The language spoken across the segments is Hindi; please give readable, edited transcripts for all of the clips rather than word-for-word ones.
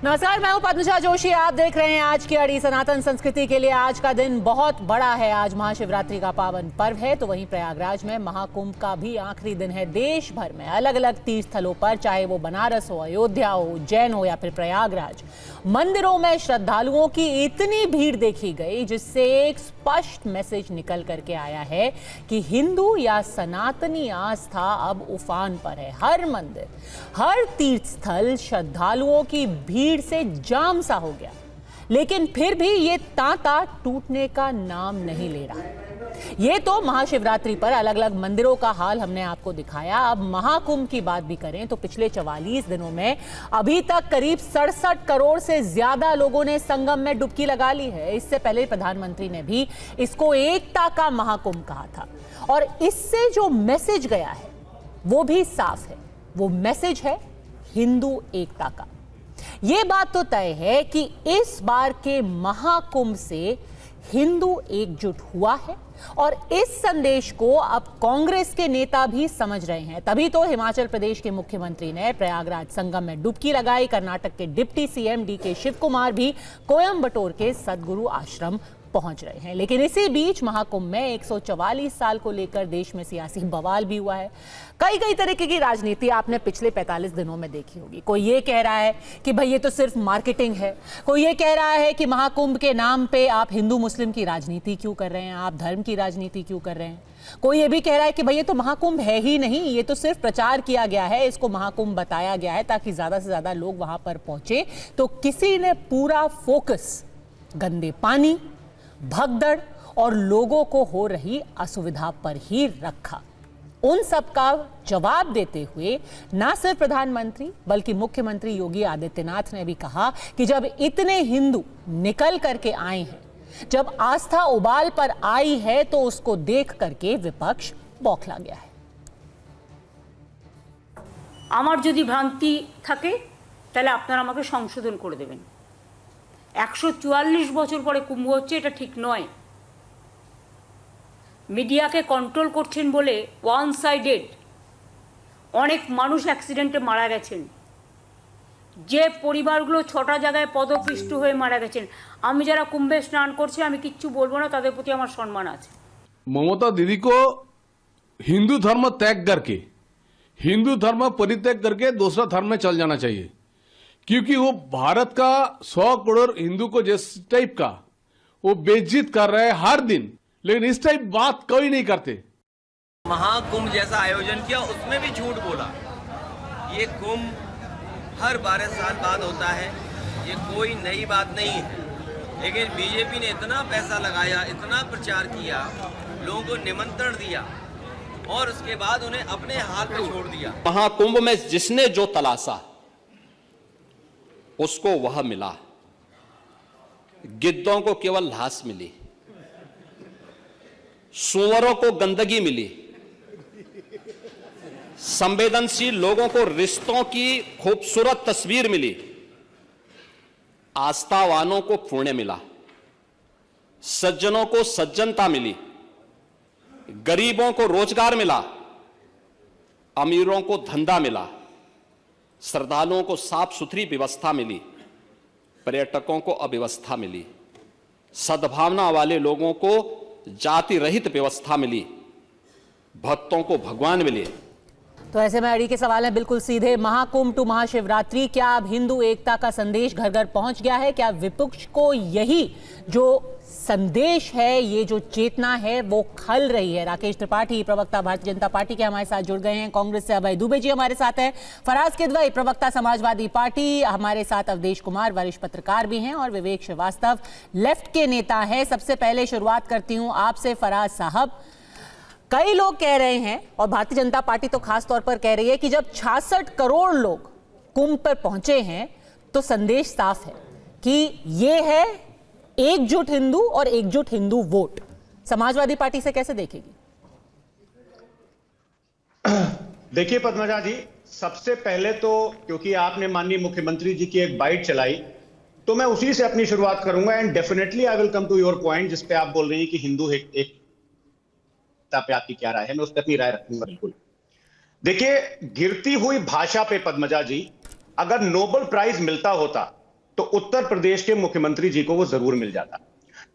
नमस्कार, मैं हूं पद्मजा जोशी। आप देख रहे हैं आज की अड़ी सनातन संस्कृति के लिए। आज का दिन बहुत बड़ा है। आज महाशिवरात्रि का पावन पर्व है, तो वहीं प्रयागराज में महाकुंभ का भी आखिरी दिन है। देश भर में अलग अलग तीर्थ स्थलों पर, चाहे वो बनारस हो, अयोध्या हो, उज्जैन हो या फिर प्रयागराज, मंदिरों में श्रद्धालुओं की इतनी भीड़ देखी गई जिससे एक स्पष्ट मैसेज निकल करके आया है कि हिंदू या सनातनी आस्था अब उफान पर है। हर मंदिर, हर तीर्थ स्थल श्रद्धालुओं की भीड़ से जाम सा हो गया, लेकिन फिर भी ये तांता टूटने का नाम नहीं ले रहा। ये तो महाशिवरात्रि पर अलग अलग मंदिरों का हाल हमने आपको दिखाया। अब महाकुंभ की बात भी करें तो पिछले 44 दिनों में अभी तक करीब 67 करोड़ से ज्यादा लोगों ने संगम में डुबकी लगा ली है। इससे पहले प्रधानमंत्री ने भी इसको एकता का महाकुंभ कहा था, और इससे जो मैसेज गया है वो भी साफ है। वो मैसेज है हिंदू एकता का। ये बात तो तय है कि इस बार के महाकुंभ से हिंदू एकजुट हुआ है, और इस संदेश को अब कांग्रेस के नेता भी समझ रहे हैं। तभी तो हिमाचल प्रदेश के मुख्यमंत्री ने प्रयागराज संगम में डुबकी लगाई। कर्नाटक के deputy CM DK Shivakumar भी कोयंबटूर के सदगुरु आश्रम पहुंच रहे हैं। लेकिन इसी बीच महाकुंभ में 144 साल को लेकर देश में सियासी बवाल भी हुआ है। कई तरीके की राजनीति आपने पिछले 45 दिनों में देखी होगी। कोई ये कह रहा है कि भाई ये तो सिर्फ मार्केटिंग है। कोई ये कह रहा है कि महाकुंभ के नाम पे आप हिंदू मुस्लिम की राजनीति क्यों कर रहे हैं, आप धर्म की राजनीति क्यों कर रहे हैं। कोई ये भी कह रहा है कि भाई ये तो महाकुंभ है ही नहीं, ये तो सिर्फ प्रचार किया गया है, इसको महाकुंभ बताया गया है ताकि ज्यादा से ज्यादा लोग वहां पर पहुंचे। तो किसी ने पूरा फोकस गंदे पानी, भगदड़ और लोगों को हो रही असुविधा पर ही रखा। उन सब का जवाब देते हुए ना सिर्फ प्रधानमंत्री बल्कि मुख्यमंत्री योगी आदित्यनाथ ने भी कहा कि जब इतने हिंदू निकल करके आए हैं, जब आस्था उबाल पर आई है, तो उसको देख करके विपक्ष बौखला गया है। আমার যদি ভ্রান্তি থাকে তাহলে আপনারা আমাকে সংশোধন করে দেবেন। 144 বছর পরে কুম্ভ হচ্ছে, এটা ঠিক নয়। মিডিয়াকে কন্ট্রোল করছেন বলে ওয়ান সাইডেড অনেক মানুষ অ্যাক্সিডেন্টে মারা গেছেন। যে পরিবারগুলো 6টা জায়গায় পদপিষ্ট হয়ে মারা গেছেন, আমি যারা কুম্ভে স্নান করছে আমি কিচ্ছু বলবো না, তাদের প্রতি আমার সম্মান আছে। ममता दीदी को हिंदू धर्म त्याग करके, हिंदू धर्म परित्याग करके दूसरा धर्म में चल जाना चाहिए, क्योंकि वो भारत का 100 करोड़ हिंदू को जिस टाइप का वो बेइज्जत कर रहे हैं हर दिन, लेकिन इस टाइप बात कोई नहीं करते। महाकुंभ जैसा आयोजन किया, उसमें भी झूठ बोला। ये कुंभ हर 12 साल बाद होता है, ये कोई नई बात नहीं है। लेकिन बीजेपी ने इतना पैसा लगाया, इतना प्रचार किया, लोगों को निमंत्रण दिया और उसके बाद उन्हें अपने हाल पे छोड़ दिया। महाकुंभ में जिसने जो तलाशा उसको वह मिला। गिद्धों को केवल लाश मिली, सुअरों को गंदगी मिली, संवेदनशील लोगों को रिश्तों की खूबसूरत तस्वीर मिली, आस्थावानों को पुण्य मिला, सज्जनों को सज्जनता मिली, गरीबों को रोजगार मिला, अमीरों को धंधा मिला, श्रद्धालुओं को साफ सुथरी व्यवस्था मिली, पर्यटकों को अव्यवस्था मिली, सद्भावना वाले लोगों को जाति रहित व्यवस्था मिली, भक्तों को भगवान मिले। तो ऐसे में अड़ी के सवाल हैं बिल्कुल सीधे। महाकुंभ टू महाशिवरात्रि, क्या अब हिंदू एकता का संदेश घर घर पहुंच गया है? क्या विपक्ष को यही जो संदेश है, ये जो चेतना है, वो खल रही है? राकेश त्रिपाठी, प्रवक्ता भारतीय जनता पार्टी के, हमारे साथ जुड़ गए हैं। कांग्रेस से अभय दुबे जी हमारे साथ हैं। फराज किदवई, प्रवक्ता समाजवादी पार्टी, हमारे साथ अवधेश कुमार, वरिष्ठ पत्रकार भी हैं, और विवेक श्रीवास्तव लेफ्ट के नेता हैं। सबसे पहले शुरुआत करती हूं आपसे फराज साहब। कई लोग कह रहे हैं, और भारतीय जनता पार्टी तो खास तौर पर कह रही है, कि जब 66 करोड़ लोग कुंभ पर पहुंचे हैं तो संदेश साफ है कि ये है एकजुट हिंदू और एकजुट हिंदू वोट। समाजवादी पार्टी से कैसे देखेगी? देखिए पद्मजा जी, सबसे पहले तो क्योंकि आपने माननीय मुख्यमंत्री जी की एक बाइट चलाई, तो मैं उसी से अपनी शुरुआत करूंगा। And definitely I will come to your point, जिसपे आप बोल रही हैं कि हिंदू एक पे आपकी क्या राय है, मैं उस पर अपनी राय रखूंगा। बिल्कुल, देखिए गिरती हुई भाषा पे पद्मजा जी, अगर नोबेल प्राइज मिलता होता तो उत्तर प्रदेश के मुख्यमंत्री जी को वो जरूर मिल जाता।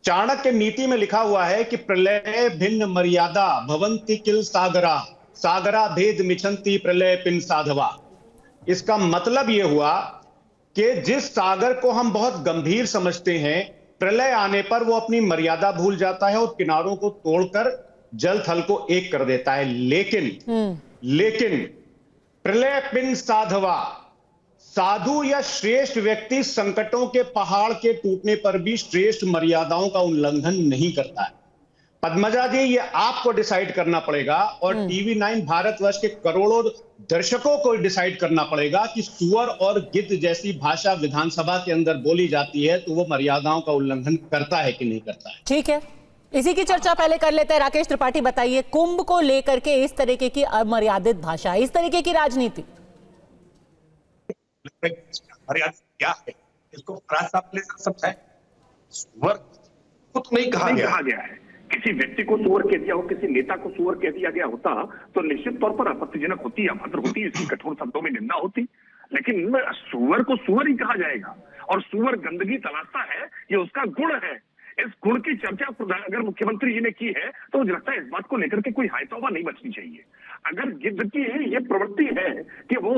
चाणक्य नीति में लिखा हुआ है कि प्रलय भिन्न मर्यादा भवंति किल सागरा, सागरा भेद मिछंती प्रलय पिन साधवा। इसका मतलब यह हुआ कि जिस सागर को हम बहुत गंभीर समझते हैं, प्रलय आने पर वो अपनी मर्यादा भूल जाता है और किनारों को तोड़कर जल थल को एक कर देता है। लेकिन प्रलय पिन साधवा, साधु या श्रेष्ठ व्यक्ति संकटों के पहाड़ के टूटने पर भी श्रेष्ठ मर्यादाओं का उल्लंघन नहीं करता है। पद्मजा जी, ये आपको डिसाइड करना पड़ेगा और टीवी 9 भारतवर्ष के करोड़ों दर्शकों को डिसाइड करना पड़ेगा कि सुअर और गिद्ध जैसी भाषा विधानसभा के अंदर बोली जाती है तो वो मर्यादाओं का उल्लंघन करता है कि नहीं करता है। ठीक है, इसी की चर्चा पहले कर लेते हैं। राकेश त्रिपाठी, बताइए, कुंभ को लेकर के इस तरीके की अमर्यादित भाषा, इस तरीके की राजनीति मर्यादा क्या है, इसको फराज साहब ने समझाया। सुअर को तो नहीं कहा गया है। किसी व्यक्ति को सुअर कह दिया हो, किसी नेता को सुअर कह दिया गया होता तो निश्चित तौर पर आपत्तिजनक होती, अभद्र होती, इसकी कठोर शब्दों में निंदा होती। लेकिन सुअर को सुअर ही कहा जाएगा और सुअर गंदगी तलाशता है, ये उसका गुण है। इस गुण की चर्चा अगर मुख्यमंत्री जी ने की है तो मुझे लगता है इस बात को लेकर के कोई हायतौबा नहीं बचनी चाहिए। अगर गिद्ध की ये प्रवृत्ति है कि वो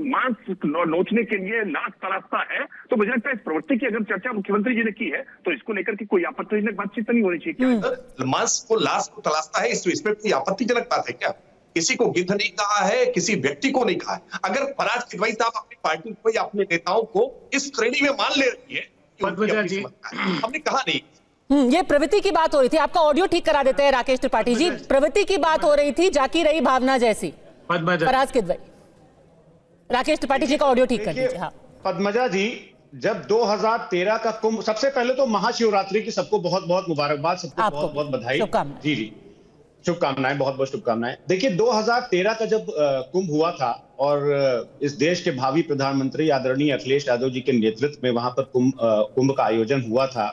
मांस नोचने के लिए लाश तलाशता है तो मुझे लगता है इस प्रवृत्ति की अगर चर्चा मुख्यमंत्री जी ने की है तो इसको लेकर के कोई आपत्तिजनक बातचीत नहीं होनी चाहिए। मांस को, लाश को तलाशता है, इसमें कोई आपत्तिजनक बात है क्या? किसी को गिद्ध नहीं कहा है, किसी व्यक्ति को नहीं कहा है। अगर फराज किदवई साहब अपनी पार्टी को या अपने नेताओं को इस श्रेणी में मान ले रही है, हमने कहा नहीं। ये प्रवृत्ति की बात हो रही थी। आपका ऑडियो ठीक करा देते हैं राकेश त्रिपाठी जी। प्रवृत्ति की बात हो रही थी, जाकी रही भावना जैसी। फराज किदवई, राकेश त्रिपाठी जी का ऑडियो ठीक कर दीजिए। हाँ पद्मजा जी, जब 2013 का कुंभ, सबसे पहले तो महाशिवरात्रि की सबको बहुत बहुत मुबारकबाद, सबको बहुत बहुत बधाई। जी जी, शुभकामनाएं, बहुत बहुत शुभकामनाएं। देखिए 2013 का जब कुंभ हुआ था और इस देश के भावी प्रधानमंत्री आदरणीय अखिलेश यादव जी के नेतृत्व में वहां पर कुंभ का आयोजन हुआ था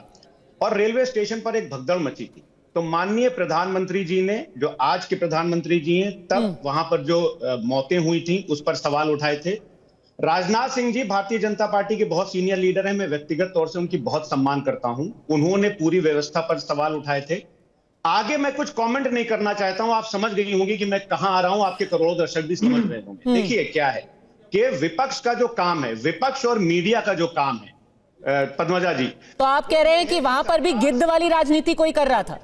और रेलवे स्टेशन पर एक भगदड़ मची थी। तो माननीय प्रधानमंत्री जी ने, जो आज के प्रधानमंत्री जी हैं, तब वहां पर जो मौतें हुई थी उस पर सवाल उठाए थे। राजनाथ सिंह जी भारतीय जनता पार्टी के बहुत सीनियर लीडर हैं, मैं व्यक्तिगत तौर से उनकी बहुत सम्मान करता हूं, उन्होंने पूरी व्यवस्था पर सवाल उठाए थे। आगे मैं कुछ कमेंट नहीं करना चाहता हूं, आप समझ गई होंगी कि मैं कहां आ रहा हूं, आपके करोड़ों दर्शक भी समझ रहे होंगे। देखिए क्या है कि विपक्ष का जो काम है, विपक्ष और मीडिया का जो काम है, पद्मजा जी, तो आप कह रहे हैं कि वहां पर भी गिद्ध वाली राजनीति कोई कर रहा था?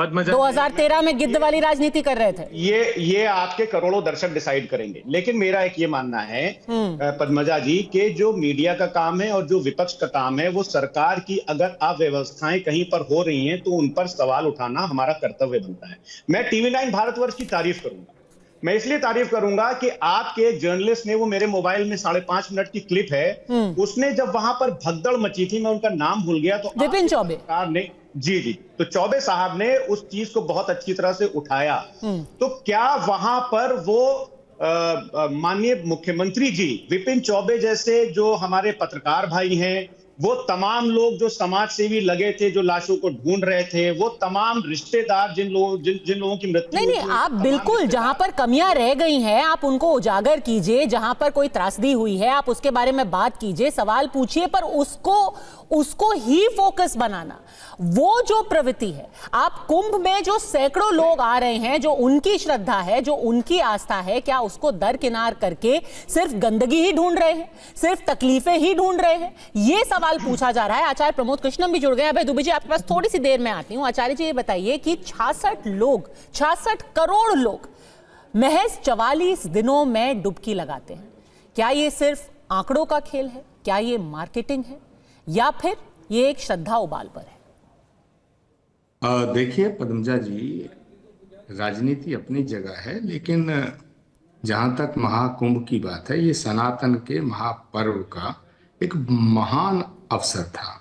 2013 में गिद्ध वाली राजनीति कर रहे थे। ये आपके करोड़ों दर्शक डिसाइड करेंगे। लेकिन मेरा एक ये मानना है पद्मजा जी कि जो मीडिया का काम है और जो विपक्ष का काम है, वो सरकार की अगर अव्यवस्थाएं कहीं पर हो रही हैं तो उन पर सवाल उठाना हमारा कर्तव्य बनता है। मैं टीवी 9 भारतवर्ष की तारीफ करूंगा। मैं इसलिए तारीफ करूंगा कि आपके एक जर्नलिस्ट ने, वो मेरे मोबाइल में 5.5 मिनट की क्लिप है, उसने जब वहां पर भगदड़ मची थी, मैं उनका नाम भूल गया, तो विपिन चौबे ने, जी, तो चौबे साहब ने उस चीज को बहुत अच्छी तरह से उठाया। तो क्या वहां पर वो माननीय मुख्यमंत्री जी, विपिन चौबे जैसे जो हमारे पत्रकार भाई हैं, वो तमाम लोग जो समाज सेवी लगे थे, जो लाशों को ढूंढ रहे थे, वो तमाम रिश्तेदार जिन लोगों की मृत्यु, नहीं, आप बिल्कुल जहां पर कमियां रह गई हैं आप उनको उजागर कीजिए, जहां पर कोई त्रासदी हुई है आप उसके बारे में बात कीजिए, सवाल पूछिए, पर उसको ही फोकस बनाना, वो जो प्रवृत्ति है, आप कुंभ में जो सैकड़ों लोग आ रहे हैं, जो उनकी श्रद्धा है, जो उनकी आस्था है, क्या उसको दरकिनार करके सिर्फ गंदगी ही ढूंढ रहे हैं, सिर्फ तकलीफें ही ढूंढ रहे हैं? ये सवाल पूछा जा रहा है। आचार्य प्रमोद कृष्णम भी जुड़ गए। अभय दुबे जी, आपके पास थोड़ी सी देर में आती हूं। आचार्य जी, ये बताइए कि 66 करोड़ लोग महज 44 दिनों में डुबकी लगाते हैं, क्या ये सिर्फ आंकड़ों का खेल है? क्या ये मार्केटिंग है या फिर ये एक श्रद्धा उबाल पर है? देखिए पद्मजा जी, राजनीति अपनी जगह है, लेकिन जहाँ तक महाकुंभ की बात है, ये सनातन के महापर्व का एक महान अवसर था।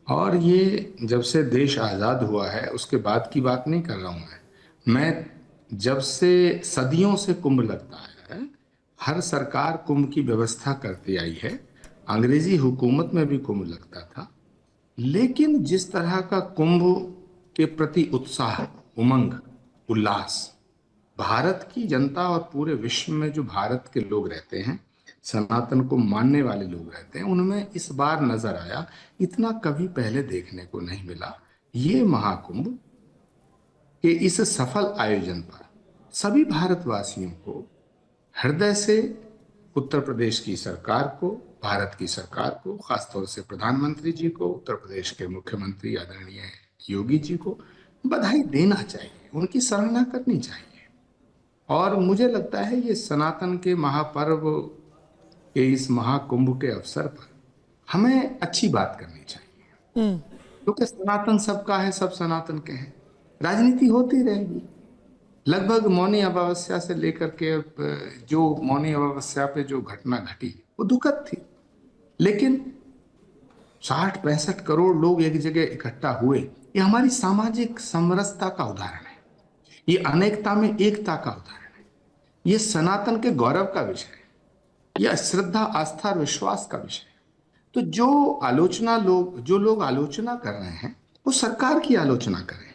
और ये जब से देश आज़ाद हुआ है उसके बाद की बात नहीं कर रहा हूँ मैं जब से सदियों से कुंभ लगता है, हर सरकार कुंभ की व्यवस्था करती आई है। अंग्रेजी हुकूमत में भी कुंभ लगता था, लेकिन जिस तरह का कुंभ के प्रति उत्साह, उमंग, उल्लास भारत की जनता और पूरे विश्व में जो भारत के लोग रहते हैं, सनातन को मानने वाले लोग रहते हैं, उनमें इस बार नजर आया, इतना कभी पहले देखने को नहीं मिला। ये महाकुंभ के इस सफल आयोजन पर सभी भारतवासियों को हृदय से, उत्तर प्रदेश की सरकार को, भारत की सरकार को, खासतौर से प्रधानमंत्री जी को, उत्तर प्रदेश के मुख्यमंत्री आदरणीय योगी जी को बधाई देना चाहिए, उनकी सराहना करनी चाहिए। और मुझे लगता है ये सनातन के महापर्व के इस महाकुंभ के अवसर पर हमें अच्छी बात करनी चाहिए, क्योंकि सनातन सबका है, सब सनातन के हैं। राजनीति होती रहेगी। लगभग मौनी अमावस्या से लेकर के जो मौनी अमावस्या पे जो घटना घटी वो दुखद थी, लेकिन 60-65 करोड़ लोग एक जगह इकट्ठा हुए, ये हमारी सामाजिक समरसता का उदाहरण है, ये अनेकता में एकता का उदाहरण है, ये सनातन के गौरव का विषय है, यह श्रद्धा, आस्था और विश्वास का विषय है। तो जो लोग आलोचना कर रहे हैं वो सरकार की आलोचना करें।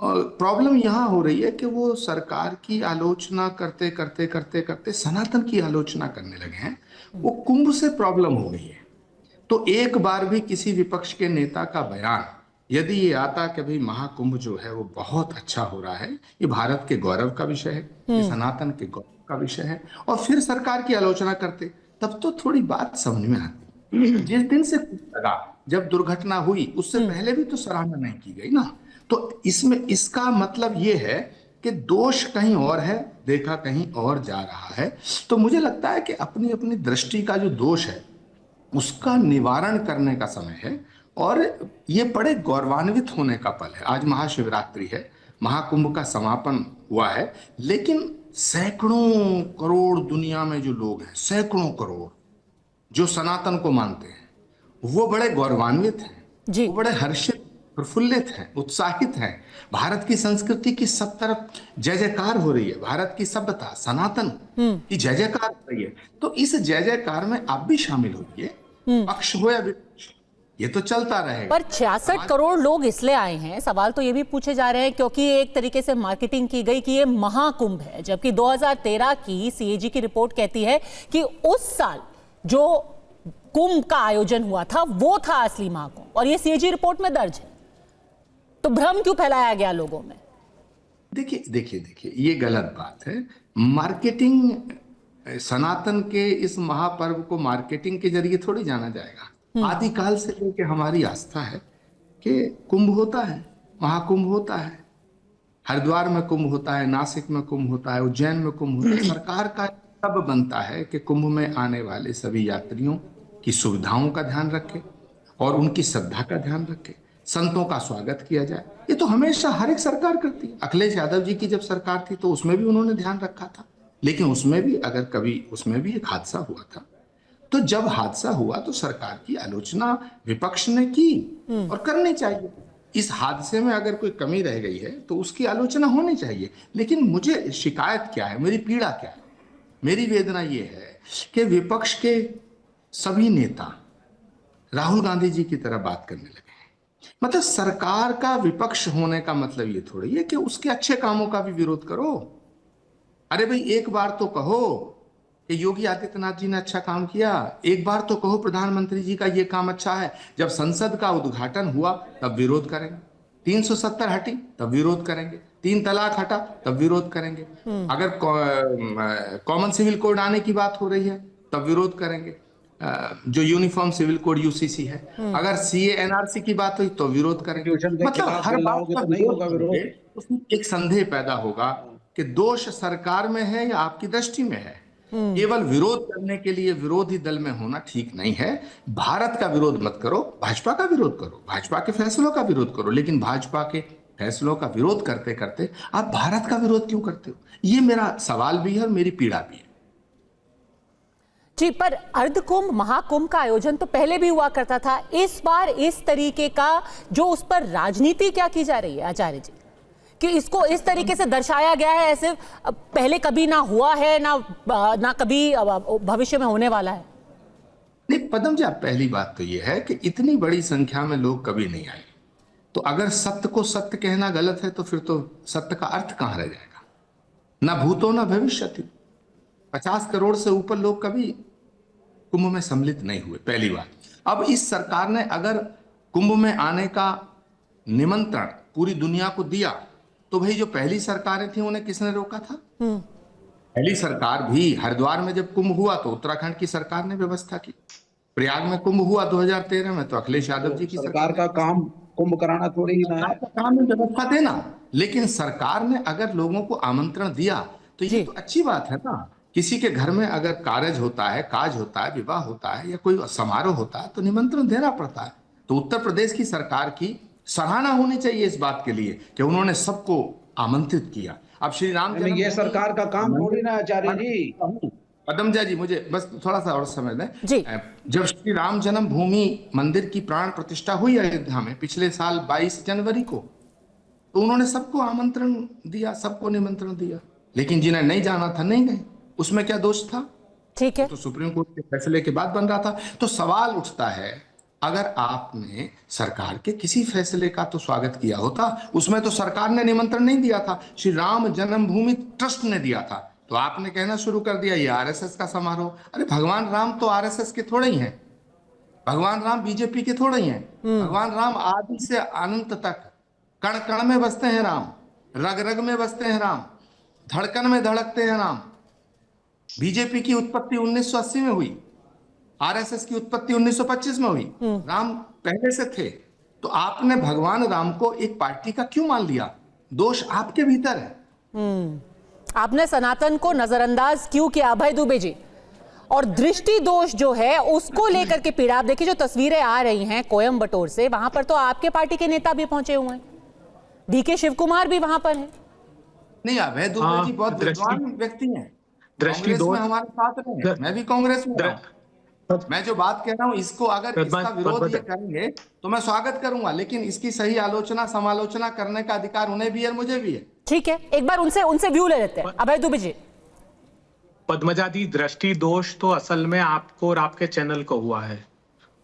और प्रॉब्लम यहाँ हो रही है कि वो सरकार की आलोचना करते करते सनातन की आलोचना करने लगे हैं। वो कुंभ से प्रॉब्लम हो गई है। तो एक बार भी किसी विपक्ष के नेता का बयान यदि ये आता कि भाई महाकुंभ जो है वो बहुत अच्छा हो रहा है, ये भारत के गौरव का विषय है, ये सनातन के गौरव का विषय है, और फिर सरकार की आलोचना करते, तब तो थोड़ी बात समझ में आती। जिस दिन से लगा जब दुर्घटना हुई उससे पहले भी तो सराहना नहीं की गई ना। तो इसमें इसका मतलब ये है कि दोष कहीं और है, देखा कहीं और जा रहा है। तो मुझे लगता है कि अपनी अपनी दृष्टि का जो दोष है उसका निवारण करने का समय है, और ये बड़े गौरवान्वित होने का पल है। आज महाशिवरात्रि है, महाकुंभ का समापन हुआ है, लेकिन सैकड़ों करोड़ दुनिया में जो लोग हैं, सैकड़ों करोड़ जो सनातन को मानते हैं, वो बड़े गौरवान्वित हैं, वो बड़े हर्षित, प्रफुल्लित हैं, उत्साहित हैं। भारत की संस्कृति की सब तरफ जय जयकार हो रही है, भारत की सभ्यता, सनातन की जय जयकार हो रही है। तो इस जय जयकार में आप भी शामिल होइए, पक्ष हो या विपक्ष, ये तो चलता रहेगा। पर 66 करोड़ लोग इसलिए आए हैं, सवाल तो ये भी पूछे जा रहे हैं क्योंकि एक तरीके से मार्केटिंग की गई कि ये महाकुंभ है, जबकि 2013 की सीएजी की रिपोर्ट कहती है कि उस साल जो कुंभ का आयोजन हुआ था वो था असली महाकुंभ, और ये सीएजी रिपोर्ट में दर्ज है। तो भ्रम क्यों फैलाया गया लोगों में? देखिए ये गलत बात है। मार्केटिंग, सनातन के इस महापर्व को मार्केटिंग के जरिए थोड़ी जाना जाएगा। आदिकाल से लेकर हमारी आस्था है कि कुंभ होता है, महाकुंभ होता है, हरिद्वार में कुंभ होता है, नासिक में कुंभ होता है, उज्जैन में कुंभ होता है। सरकार का तब बनता है कि कुंभ में आने वाले सभी यात्रियों की सुविधाओं का ध्यान रखे और उनकी श्रद्धा का ध्यान रखे, संतों का स्वागत किया जाए। ये तो हमेशा हर एक सरकार करती है। अखिलेश यादव जी की जब सरकार थी तो उसमें भी उन्होंने ध्यान रखा था, लेकिन उसमें भी अगर कभी उसमें भी एक हादसा हुआ था, तो जब हादसा हुआ तो सरकार की आलोचना विपक्ष ने की और करनी चाहिए। इस हादसे में अगर कोई कमी रह गई है तो उसकी आलोचना होनी चाहिए। लेकिन मुझे शिकायत क्या है, मेरी पीड़ा क्या है, मेरी वेदना ये है कि विपक्ष के सभी नेता राहुल गांधी जी की तरह बात करने लगे। मतलब सरकार का विपक्ष होने का मतलब ये थोड़ी है कि उसके अच्छे कामों का भी विरोध करो। अरे भाई, एक बार तो कहो कि योगी आदित्यनाथ जी ने अच्छा काम किया, एक बार तो कहो प्रधानमंत्री जी का ये काम अच्छा है। जब संसद का उद्घाटन हुआ तब विरोध करेंगे, 370 हटी तब विरोध करेंगे, 3 तलाक हटा तब विरोध करेंगे, अगर कॉमन सिविल कोड आने की बात हो रही है तब विरोध करेंगे, जो यूनिफॉर्म सिविल कोड यूसीसी है, अगर सीए एनआरसी की बात हुई तो विरोध करेंगे। मतलब हर बात का नहीं होगा विरोध। उसमें एक संदेह पैदा होगा कि दोष सरकार में है या आपकी दृष्टि में है। केवल विरोध करने के लिए विरोधी दल में होना ठीक नहीं है। भारत का विरोध मत करो, भाजपा का विरोध करो, भाजपा के फैसलों का विरोध करो, लेकिन भाजपा के फैसलों का विरोध करते करते आप भारत का विरोध क्यों करते हो? ये मेरा सवाल भी है और मेरी पीड़ा भी है। जी, पर अर्धकुंभ महाकुंभ का आयोजन तो पहले भी हुआ करता था। इस बार इस तरीके का जो उस पर राजनीति क्या की जा रही है आचार्य जी, कि इसको इस तरीके से दर्शाया गया है ऐसे पहले कभी ना हुआ है ना कभी भविष्य में होने वाला है। नहीं पदम जी, पहली बात तो यह है कि इतनी बड़ी संख्या में लोग कभी नहीं आए, तो अगर सत्य को सत्य कहना गलत है तो फिर तो सत्य का अर्थ कहां रह जाएगा? ना भूतो ना भविष्यति। 50 करोड़ से ऊपर लोग कभी कुंभ में सम्मिलित नहीं हुए, पहली बात। अब इस सरकार ने अगर कुंभ में आने का निमंत्रण पूरी दुनिया को दिया, तो भाई जो पहली सरकारें थी उन्हें किसने रोका था? पहली सरकार भी हरिद्वार में जब कुंभ हुआ तो उत्तराखंड की सरकार ने व्यवस्था की। प्रयाग में कुंभ हुआ 2013 में तो अखिलेश यादव जी की सरकार का काम कुंभ कराना थोड़ी ही ना है, काम में व्यवस्था देना। लेकिन सरकार ने अगर लोगों को आमंत्रण दिया तो ये तो अच्छी बात है ना। किसी के घर में अगर काज होता है, विवाह होता है या कोई समारोह होता है तो निमंत्रण देना पड़ता है। तो उत्तर प्रदेश की सरकार की सराहना होनी चाहिए इस बात के लिए कि उन्होंने सबको आमंत्रित किया। अब श्री राम जन्म ये सरकार का काम थोड़ी ना आचार्य जी। पदमजा जी, मुझे बस थोड़ा सा और समय दें जी। जब श्री राम जन्मभूमि मंदिर की प्राण प्रतिष्ठा हुई अयोध्या में पिछले साल 22 जनवरी को, तो उन्होंने सबको आमंत्रण दिया, सबको निमंत्रण दिया, लेकिन जिन्हें नहीं जाना था नहीं गए। उसमें क्या दोष था? ठीक है, तो सुप्रीम कोर्ट के फैसले के बाद बन रहा था। तो सवाल उठता है, अगर आपने सरकार के किसी फैसले का तो स्वागत किया होता, उसमें तो सरकार ने निमंत्रण नहीं दिया था, श्री राम जन्मभूमि ट्रस्ट ने दिया था। तो आपने कहना शुरू कर दिया ये आरएसएस का समारोह। अरे भगवान राम तो आरएसएस के थोड़े ही हैं, भगवान राम बीजेपी के थोड़े ही हैं। भगवान राम आदि से अनंत तक कण कण में बसते हैं राम, रग रग में बसते हैं राम, धड़कन में धड़कते हैं राम। बीजेपी की उत्पत्ति 1980 में हुई, आरएसएस की उत्पत्ति 1925 में हुई, राम पहले से थे। तो आपने भगवान राम को एक पार्टी का क्यों मान लिया? दोष आपके भीतर है। आपने सनातन को नजरअंदाज क्यों किया अभय दुबे जी? और दृष्टि दोष जो है उसको लेकर के पीड़ा, आप देखिए जो तस्वीरें आ रही हैं कोयम्बटूर से, वहां पर तो आपके पार्टी के नेता भी पहुंचे हुए हैं, डीके शिव कुमार भी वहां पर है। नहीं, अभय दुबे जी बहुत विद्वान व्यक्ति हैं, कांग्रेस में हमारे साथ रहे, मैं भी कांग्रेस में हूं। मैं जो बात कह रहा हूं इसको अगर इसका विरोध ये करेंगे तो मैं स्वागत करूंगा, लेकिन इसकी सही आलोचना समालोचना करने का अधिकार उन्हें भी है, मुझे भी है। ठीक है, एक बार उनसे व्यू ले लेते हैं। अभय दुबे जी। पद्मजा दी, दृष्टि दोष तो असल में आपको और आपके चैनल को हुआ है।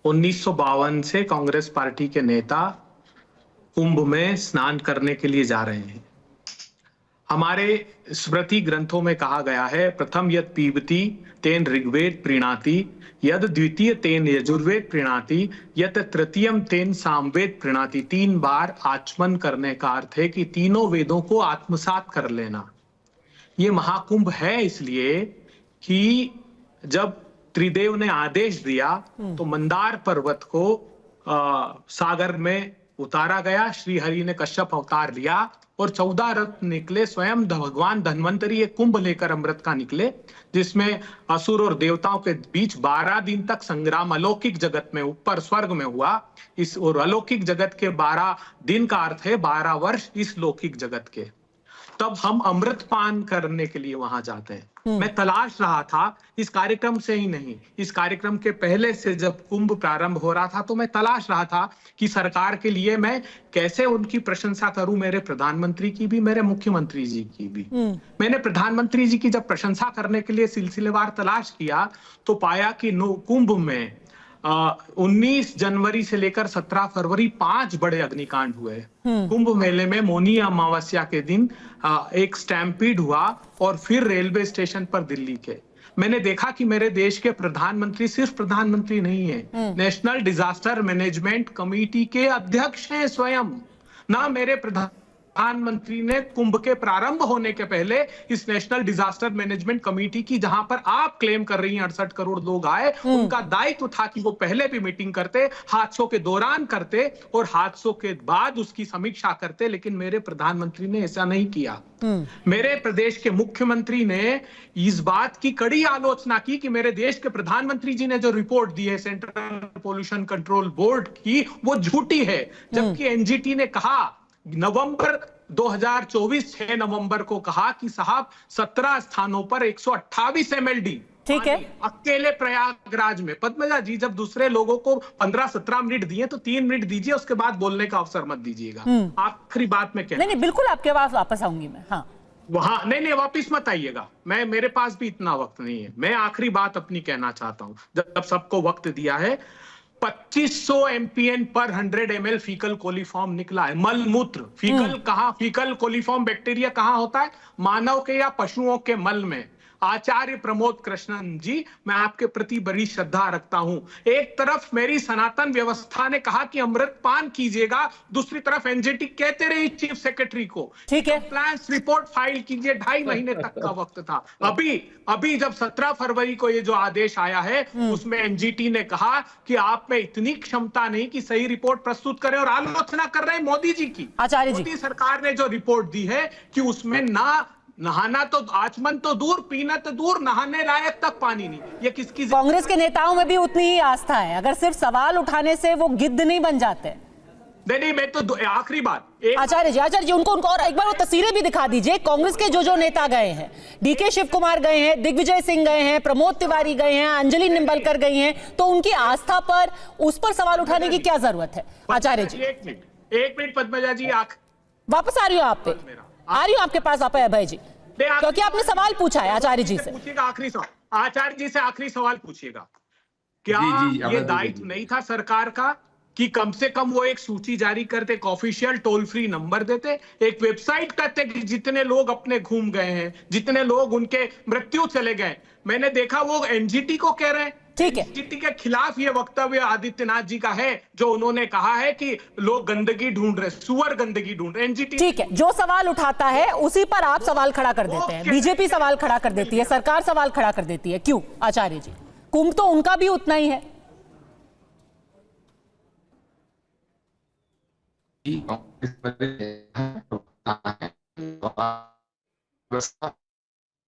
1952 से कांग्रेस पार्टी के नेता कुंभ में स्नान करने के लिए जा रहे हैं। हमारे स्मृति ग्रंथों में कहा गया है, प्रथम यद पीबती तेन ऋग्वेद प्रीणाति, यद द्वितीय तेन यजुर्वेद प्रीणाति, यत तृतीयम तेन सामवेद प्रीणाति। 3 बार आचमन करने का अर्थ है कि तीनों वेदों को आत्मसात कर लेना। ये महाकुंभ है इसलिए कि जब त्रिदेव ने आदेश दिया तो मंदार पर्वत को सागर में उतारा गया, श्री हरि ने कश्यप अवतार लिया और 14 रथ निकले, स्वयं भगवान धन्वंतरी एक कुंभ लेकर अमृत का निकले, जिसमें असुर और देवताओं के बीच 12 दिन तक संग्राम अलौकिक जगत में ऊपर स्वर्ग में हुआ। इस और अलौकिक जगत के 12 दिन का अर्थ है 12 वर्ष इस लौकिक जगत के। तब हम अमृत पान करने के लिए वहां जाते हैं। मैं तलाश रहा था इस कार्यक्रम से ही नहीं, इस कार्यक्रम के पहले से जब कुंभ प्रारंभ हो रहा था तो मैं तलाश रहा था कि सरकार के लिए मैं कैसे उनकी प्रशंसा करूं, मेरे प्रधानमंत्री की भी, मेरे मुख्यमंत्री जी की भी। मैंने प्रधानमंत्री जी की जब प्रशंसा करने के लिए सिलसिलेवार तलाश किया तो पाया कि कुंभ में 19 जनवरी से लेकर 17 फरवरी 5 बड़े अग्निकांड हुए। कुंभ मेले में मौनी अमावस्या के दिन एक स्टैम्पीड हुआ और फिर रेलवे स्टेशन पर दिल्ली के। मैंने देखा कि मेरे देश के प्रधानमंत्री सिर्फ प्रधानमंत्री नहीं है, नेशनल डिजास्टर मैनेजमेंट कमेटी के अध्यक्ष हैं स्वयं। ना मेरे प्रधानमंत्री ने कुंभ के प्रारंभ होने के पहले इस नेशनल डिजास्टर मैनेजमेंट कमेटी की, जहां पर आप क्लेम कर रही हैं 68 करोड़ लोग आए, उनका दायित्व था कि वो पहले भी मीटिंग करते, हादसों के दौरान करते और हादसों के बाद उसकी समीक्षा करते, लेकिन मेरे प्रधानमंत्री ने ऐसा नहीं किया। मेरे प्रदेश के मुख्यमंत्री ने इस बात की कड़ी आलोचना की कि मेरे देश के प्रधानमंत्री जी ने जो रिपोर्ट दी है सेंट्रल पोल्यूशन कंट्रोल बोर्ड की, वो झूठी है। जबकि एनजीटी ने कहा नवंबर 2024 6 नवंबर को कहा कि साहब 17 स्थानों पर 128 MLD ठीक है अकेले प्रयागराज में। पद्मजा जी, जब दूसरे लोगों को 15-17 मिनट दिए तो 3 मिनट दीजिए, उसके बाद बोलने का अवसर मत दीजिएगा। आखिरी बात में क्या, नहीं बिल्कुल आपके पास वापस आऊंगी मैं। हाँ वहां नहीं वापिस मत आइएगा, मेरे पास भी इतना वक्त नहीं है। मैं आखिरी बात अपनी कहना चाहता हूं। जब सबको वक्त दिया है, 2500 MPN पर 100 ml फीकल कोलीफॉर्म निकला है। मलमूत्र फीकल कहां, फीकल कोलीफॉर्म बैक्टीरिया कहां होता है? मानव के या पशुओं के मल में। आचार्य प्रमोद कृष्णन जी, मैं आपके प्रति बड़ी श्रद्धा रखता हूं। एक तरफ मेरी सनातन व्यवस्था ने कहा कि अमृत पान कीजिएगा, दूसरी तरफ एनजीटी कहते रही चीफ सेक्रेटरी को, ठीक है, कंप्लायंस रिपोर्ट फाइल कीजिए, 2.5 महीने तक का वक्त था। अभी जब 17 फरवरी को ये जो आदेश आया है उसमें एनजीटी ने कहा कि आप में इतनी क्षमता नहीं कि सही रिपोर्ट प्रस्तुत करें, और आलोचना कर रहे हैं मोदी जी की। आचार्य जी, मोदी सरकार ने जो रिपोर्ट दी है कि उसमें नहाना तो आचमन तो दूर, पीना तो दूर, नहाने लायक तक पानी नहीं। ये किसकी? कांग्रेस के नेताओं में भी उतनी ही आस्था है, अगर सिर्फ सवाल उठाने से वो गिद्ध नहीं बन जाते। नहीं, मैं तो आखिरी बात आचार्य जी उनको और एक बार वो तस्वीरें भी दिखा दीजिए। कांग्रेस के जो नेता गए हैं, डीके शिव कुमार गए हैं, दिग्विजय सिंह गए हैं, प्रमोद तिवारी गए हैं, अंजलि निंबलकर गई हैं, तो उनकी आस्था पर, उस पर सवाल उठाने की क्या जरूरत है? आचार्य जी एक मिनट पद्मजा जी, वापस आ रही हूँ आप पे, आ रही हूँ आपके पास आप अभय जी, क्योंकि आपने सवाल पूछा है आचार्य जी से। पूछिएगा आखिरी सवाल, आचार्य जी से आखिरी सवाल पूछिएगा। क्या ये दायित्व नहीं था सरकार का कि कम से कम वो एक सूची जारी करते, एक ऑफिशियल टोल फ्री नंबर देते, एक वेबसाइट करते कि जितने लोग अपने घूम गए हैं, जितने लोग उनके मृत्यु चले गए? मैंने देखा वो एनजीटी को कह रहे हैं। ठीक है, एनजीटी के खिलाफ ये वक्तव्य आदित्यनाथ जी का है, जो उन्होंने कहा है कि लोग गंदगी ढूंढ रहे, सुअर गंदगी ढूंढ रहे। एनजीटी ठीक है, जो सवाल उठाता है उसी पर आप सवाल खड़ा कर देते हैं। बीजेपी सवाल खड़ा कर देती है, सरकार सवाल खड़ा कर देती है, क्यों आचार्य जी? कुंभ तो उनका भी उतना ही है।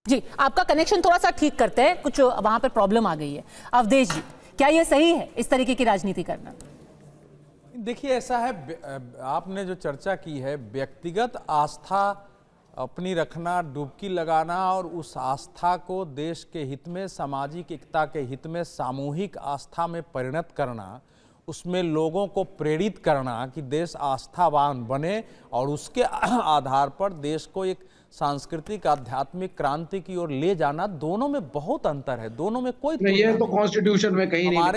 जी, आपका कनेक्शन थोड़ा सा ठीक करते हैं, कुछ वहां पर प्रॉब्लम आ गई है। अवधेश जी, क्या यह सही है इस तरीके की राजनीति करना? देखिए, ऐसा है, आपने जो चर्चा की है, व्यक्तिगत आस्था अपनी रखना, डुबकी लगाना और उस आस्था को देश के हित में, सामाजिक एकता के हित में सामूहिक आस्था में परिणत करना, उसमें लोगों को प्रेरित करना कि देश आस्थावान बने और उसके आधार पर देश को एक सांस्कृतिक आध्यात्मिक क्रांति की ओर ले जाना, दोनों में बहुत अंतर है, दोनों में कोई नहीं, ये तो कॉन्स्टिट्यूशन में कहीं नहीं लिखा है।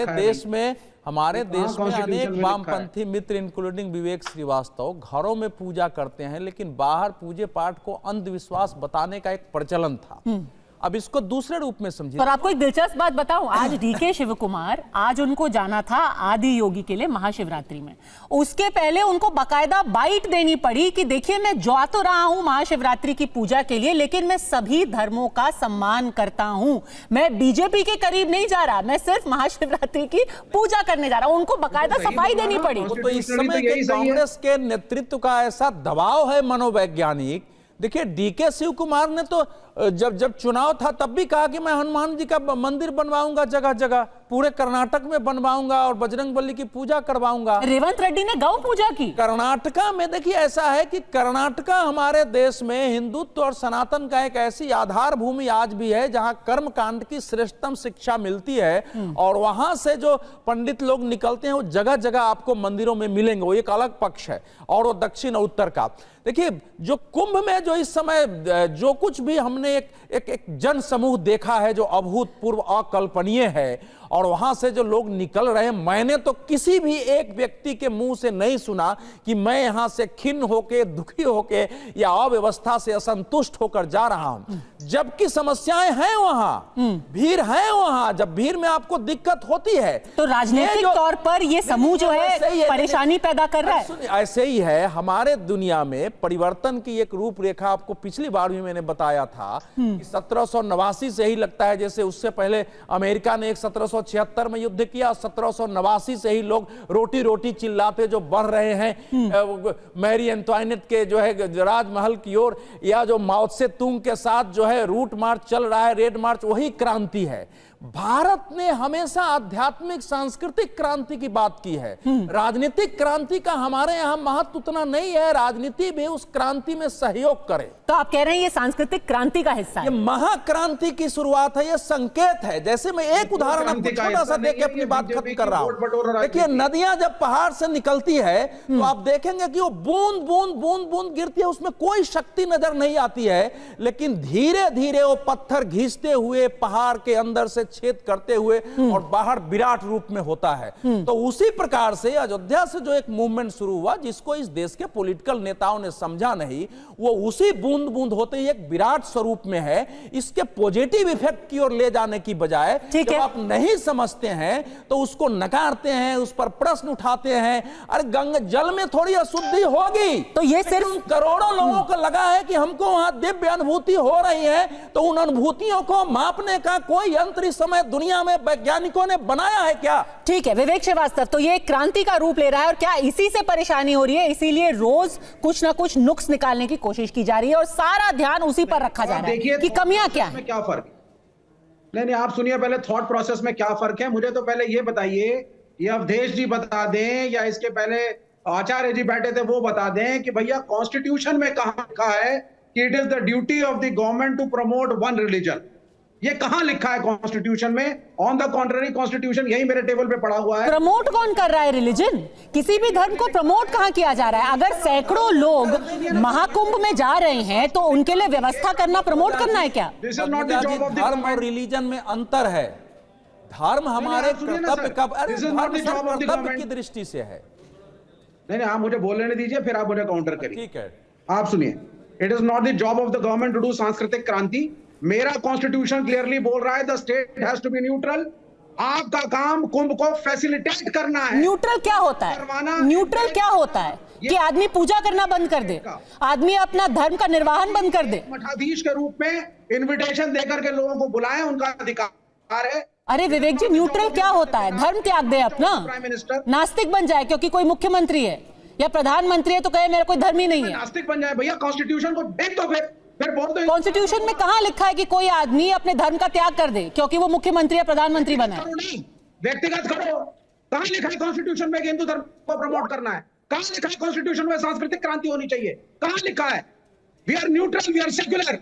हमारे देश में अनेक वामपंथी मित्र इंक्लूडिंग विवेक श्रीवास्तव घरों में पूजा करते हैं, लेकिन बाहर पूजे पाठ को अंधविश्वास बताने का एक प्रचलन था। अब इसको दूसरे रूप में समझिए। पर आपको एक दिलचस्प बात बताऊं, आज डीके शिव कुमार, आज उनको जाना था आदि योगी के लिए महाशिवरात्रि में, उसके पहले उनको बकायदा बाइट देनी पड़ी कि देखिए मैं जा तो रहा हूं महाशिवरात्रि की पूजा के लिए, लेकिन मैं सभी धर्मों का सम्मान करता हूं, मैं बीजेपी के करीब नहीं जा रहा, मैं सिर्फ महाशिवरात्रि की पूजा करने जा रहा हूं। उनको बकायदा सफाई देनी पड़ी। तो इस समय के कांग्रेस के नेतृत्व का ऐसा दबाव है मनोवैज्ञानिक। देखिए, डीके शिव कुमार ने तो जब चुनाव था तब भी कहा कि मैं हनुमान जी का मंदिर बनवाऊंगा, जगह जगह पूरे कर्नाटक में बनवाऊंगा और बजरंगबली की पूजा करवाऊंगा। रेवंत रेड्डी ने गौ पूजा की कर्नाटका में। देखिए, ऐसा है कि कर्नाटका हमारे देश में हिंदुत्व और सनातन का एक ऐसी आधार भूमि आज भी है जहां कर्म कांड की श्रेष्ठतम शिक्षा मिलती है, और वहां से जो पंडित लोग निकलते हैं वो जगह जगह आपको मंदिरों में मिलेंगे, वो एक अलग पक्ष है, और वो दक्षिण और उत्तर का। देखिए, जो कुंभ में जो इस समय जो कुछ भी हमने एक जन समूह देखा है जो अभूतपूर्व अकल्पनीय है, और वहां से जो लोग निकल रहे हैं, मैंने तो किसी भी एक व्यक्ति के मुंह से नहीं सुना कि मैं यहां से खिन्न होके, दुखी होके या अव्यवस्था से असंतुष्ट होकर जा रहा हूं, जबकि समस्याएं हैं वहां, भीड़ है वहां। जब भीड़ में आपको दिक्कत होती है तो राजनीतिक तौर पर ये समूह जो है परेशानी पैदा कर रहा है। ऐसे ही है हमारे दुनिया में परिवर्तन की एक रूपरेखा। आपको पिछली बार भी मैंने बताया था कि 1789 से ही लगता है, जैसे उससे पहले अमेरिका ने एक 1776 में युद्ध किया, 1789 से ही लोग रोटी रोटी चिल्लाते जो बढ़ रहे हैं मैरी एंटवाइनेट के जो है राजमहल की ओर, या जो माओ त्से तुंग के साथ जो है रूट मार्च चल रहा है, रेड मार्च, वही क्रांति है। भारत ने हमेशा आध्यात्मिक सांस्कृतिक क्रांति की बात की है। राजनीतिक क्रांति का हमारे यहाँ महत्व उतना नहीं है, राजनीति भी उस क्रांति में सहयोग करे। तो आप कह रहे हैं ये सांस्कृतिक क्रांति का हिस्सा है, ये महाक्रांति की शुरुआत है, ये संकेत है। जैसे मैं एक उदाहरण आपको छोटा सा देके अपनी बात खत्म कर रहा हूँ। देखिए, नदियां जब पहाड़ से निकलती है तो आप देखेंगे कि वो बूंद बूंद बूंद बूंद गिरती है, उसमें कोई शक्ति नजर नहीं आती है, लेकिन धीरे धीरे वो पत्थर घिसते हुए पहाड़ के अंदर से छेद करते हुए और बाहर विराट रूप में होता है। तो उसी प्रकार से अयोध्या से जो एक मूवमेंट शुरू हुआ, जिसको इस देश के पॉलिटिकल नेताओं ने समझा नहीं, वो उसी बूंद बूंद होते ही एक विराट स्वरूप में है। इसके पॉजिटिव इफेक्ट की ओर ले जाने की बजाय जब आप नहीं समझते हैं तो उसको नकारते हैं, उस पर प्रश्न उठाते हैं। अरे गंगा जल में थोड़ी अशुद्धि होगी, तो ये सिर्फ करोड़ों लोगों को लगा है कि हमको वहां दिव्य अनुभूति हो रही है, तो उन अनुभूतियों को मापने का कोई यंत्र इस समय दुनिया में वैज्ञानिकों ने बनाया है क्या? ठीक है विवेक श्रीवास्तव, तो ये क्रांति का रूप ले रहा है और क्या इसी से परेशानी हो रही है? इसीलिए रोज कुछ ना कुछ नुक्स निकालने की कोशिश की जा रही है और सारा ध्यान उसी पर रखा जा रहा है कि कमियां क्या है। क्या फर्क है? नहीं आप सुनिए पहले थॉट प्रोसेस में क्या फर्क है, मुझे तो पहले ये बताइए, ये अवधेश जी बता दें या इसके पहले आचार्य जी बैठे थे वो बता दें कि भैया कॉन्स्टिट्यूशन में कहां लिखा है कि it is the duty of the government to promote one religion. ये कहां लिखा है कॉन्स्टिट्यूशन में? ऑन द कॉन्ट्ररी कॉन्स्टिट्यूशन यही मेरे टेबल पे पड़ा हुआ है। प्रमोट कौन कर रहा है रिलीजन? किसी भी धर्म को प्रमोट कहां किया जा रहा है? अगर सैकड़ों लोग महाकुंभ में जा रहे हैं तो उनके लिए व्यवस्था करना प्रमोट करना है क्या? धर्म और रिलीजन में अंतर है। धर्म हमारे कर्तव्य का, कर्तव्य की दृष्टि से है। नहीं आप मुझे बोलने दीजिए, फिर आप मुझे काउंटर करिए। ठीक है, आप सुनिए। It is not the job of the government to do सांस्कृतिक क्रांति। मेरा कॉन्स्टिट्यूशन क्लियरली बोल रहा है the state has to be neutral. आपका काम कुंभ को फैसिलिटेट करना है। न्यूट्रल क्या होता है? न्यूट्रल क्या होता है? कि आदमी पूजा करना बंद कर दे, आदमी अपना धर्म का निर्वाहन बंद कर दे। मठाधीश के रूप में इन्विटेशन देकर के लोगों को बुलाएं, उनका अधिकार है। अरे विवेक जी, न्यूट्रल क्या होता है? धर्म त्याग दे अपना, नास्तिक बन जाए क्योंकि कोई मुख्यमंत्री है या प्रधानमंत्री है तो कहे मेरा कोई धर्म ही नहीं है। नास्तिक बन जाए भैया, कॉन्स्टिट्यूशन को देख तो फिर बोल दो। कॉन्स्टिट्यूशन में कहां लिखा है कि कोई आदमी अपने धर्म का त्याग कर दे क्योंकि वो मुख्यमंत्री या प्रधानमंत्री बना है? व्यक्तिगत करो। कहां लिखा है कॉन्स्टिट्यूशन में कि हिंदू धर्म को प्रमोट करना है? कहां लिखा है कॉन्स्टिट्यूशन में सांस्कृतिक क्रांति होनी चाहिए? कहां लिखा है? We are neutral, we are secular.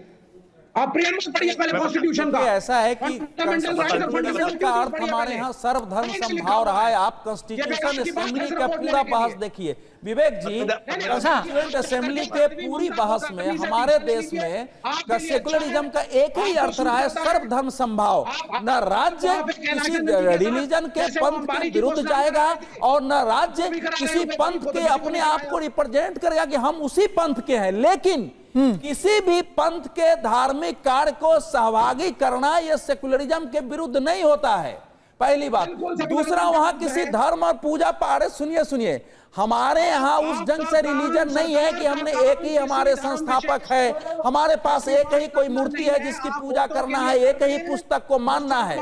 आप प्रियम्बल पढ़िए पहले कॉन्स्टिट्यूशन का। ऐसा है कि कॉन्स्टिट्यूशन का अर्थ हमारे यहाँ सर्वधर्म समभाव रहा है। आप कॉन्स्टिट्यूशन असेंबली का पूरा बहस देखिए विवेक जी। कॉन्स्टिट्यूएंट असेंबली के पूरी बहस में हमारे देश में सेकुलरिज्म का एक ही अर्थ रहा है, सर्वधर्म समभाव। न राज्य किसी रिलीजन के पंथ के विरुद्ध जाएगा और न राज्य किसी पंथ के अपने आप को रिप्रेजेंट करेगा कि हम उसी पंथ के हैं। लेकिन किसी भी पंथ के धार्मिक कार्य को सहभागी करना यह सेकुलरिज्म के विरुद्ध नहीं होता है, पहली बात। दूसरा, वहां किसी धर्म और पूजा पाठ, सुनिए हमारे यहाँ उस ढंग से रिलीजन नहीं है कि हमने एक ही हमारे संस्थापक है, हमारे पास एक ही कोई मूर्ति है जिसकी पूजा करना है, एक ही पुस्तक को मानना है।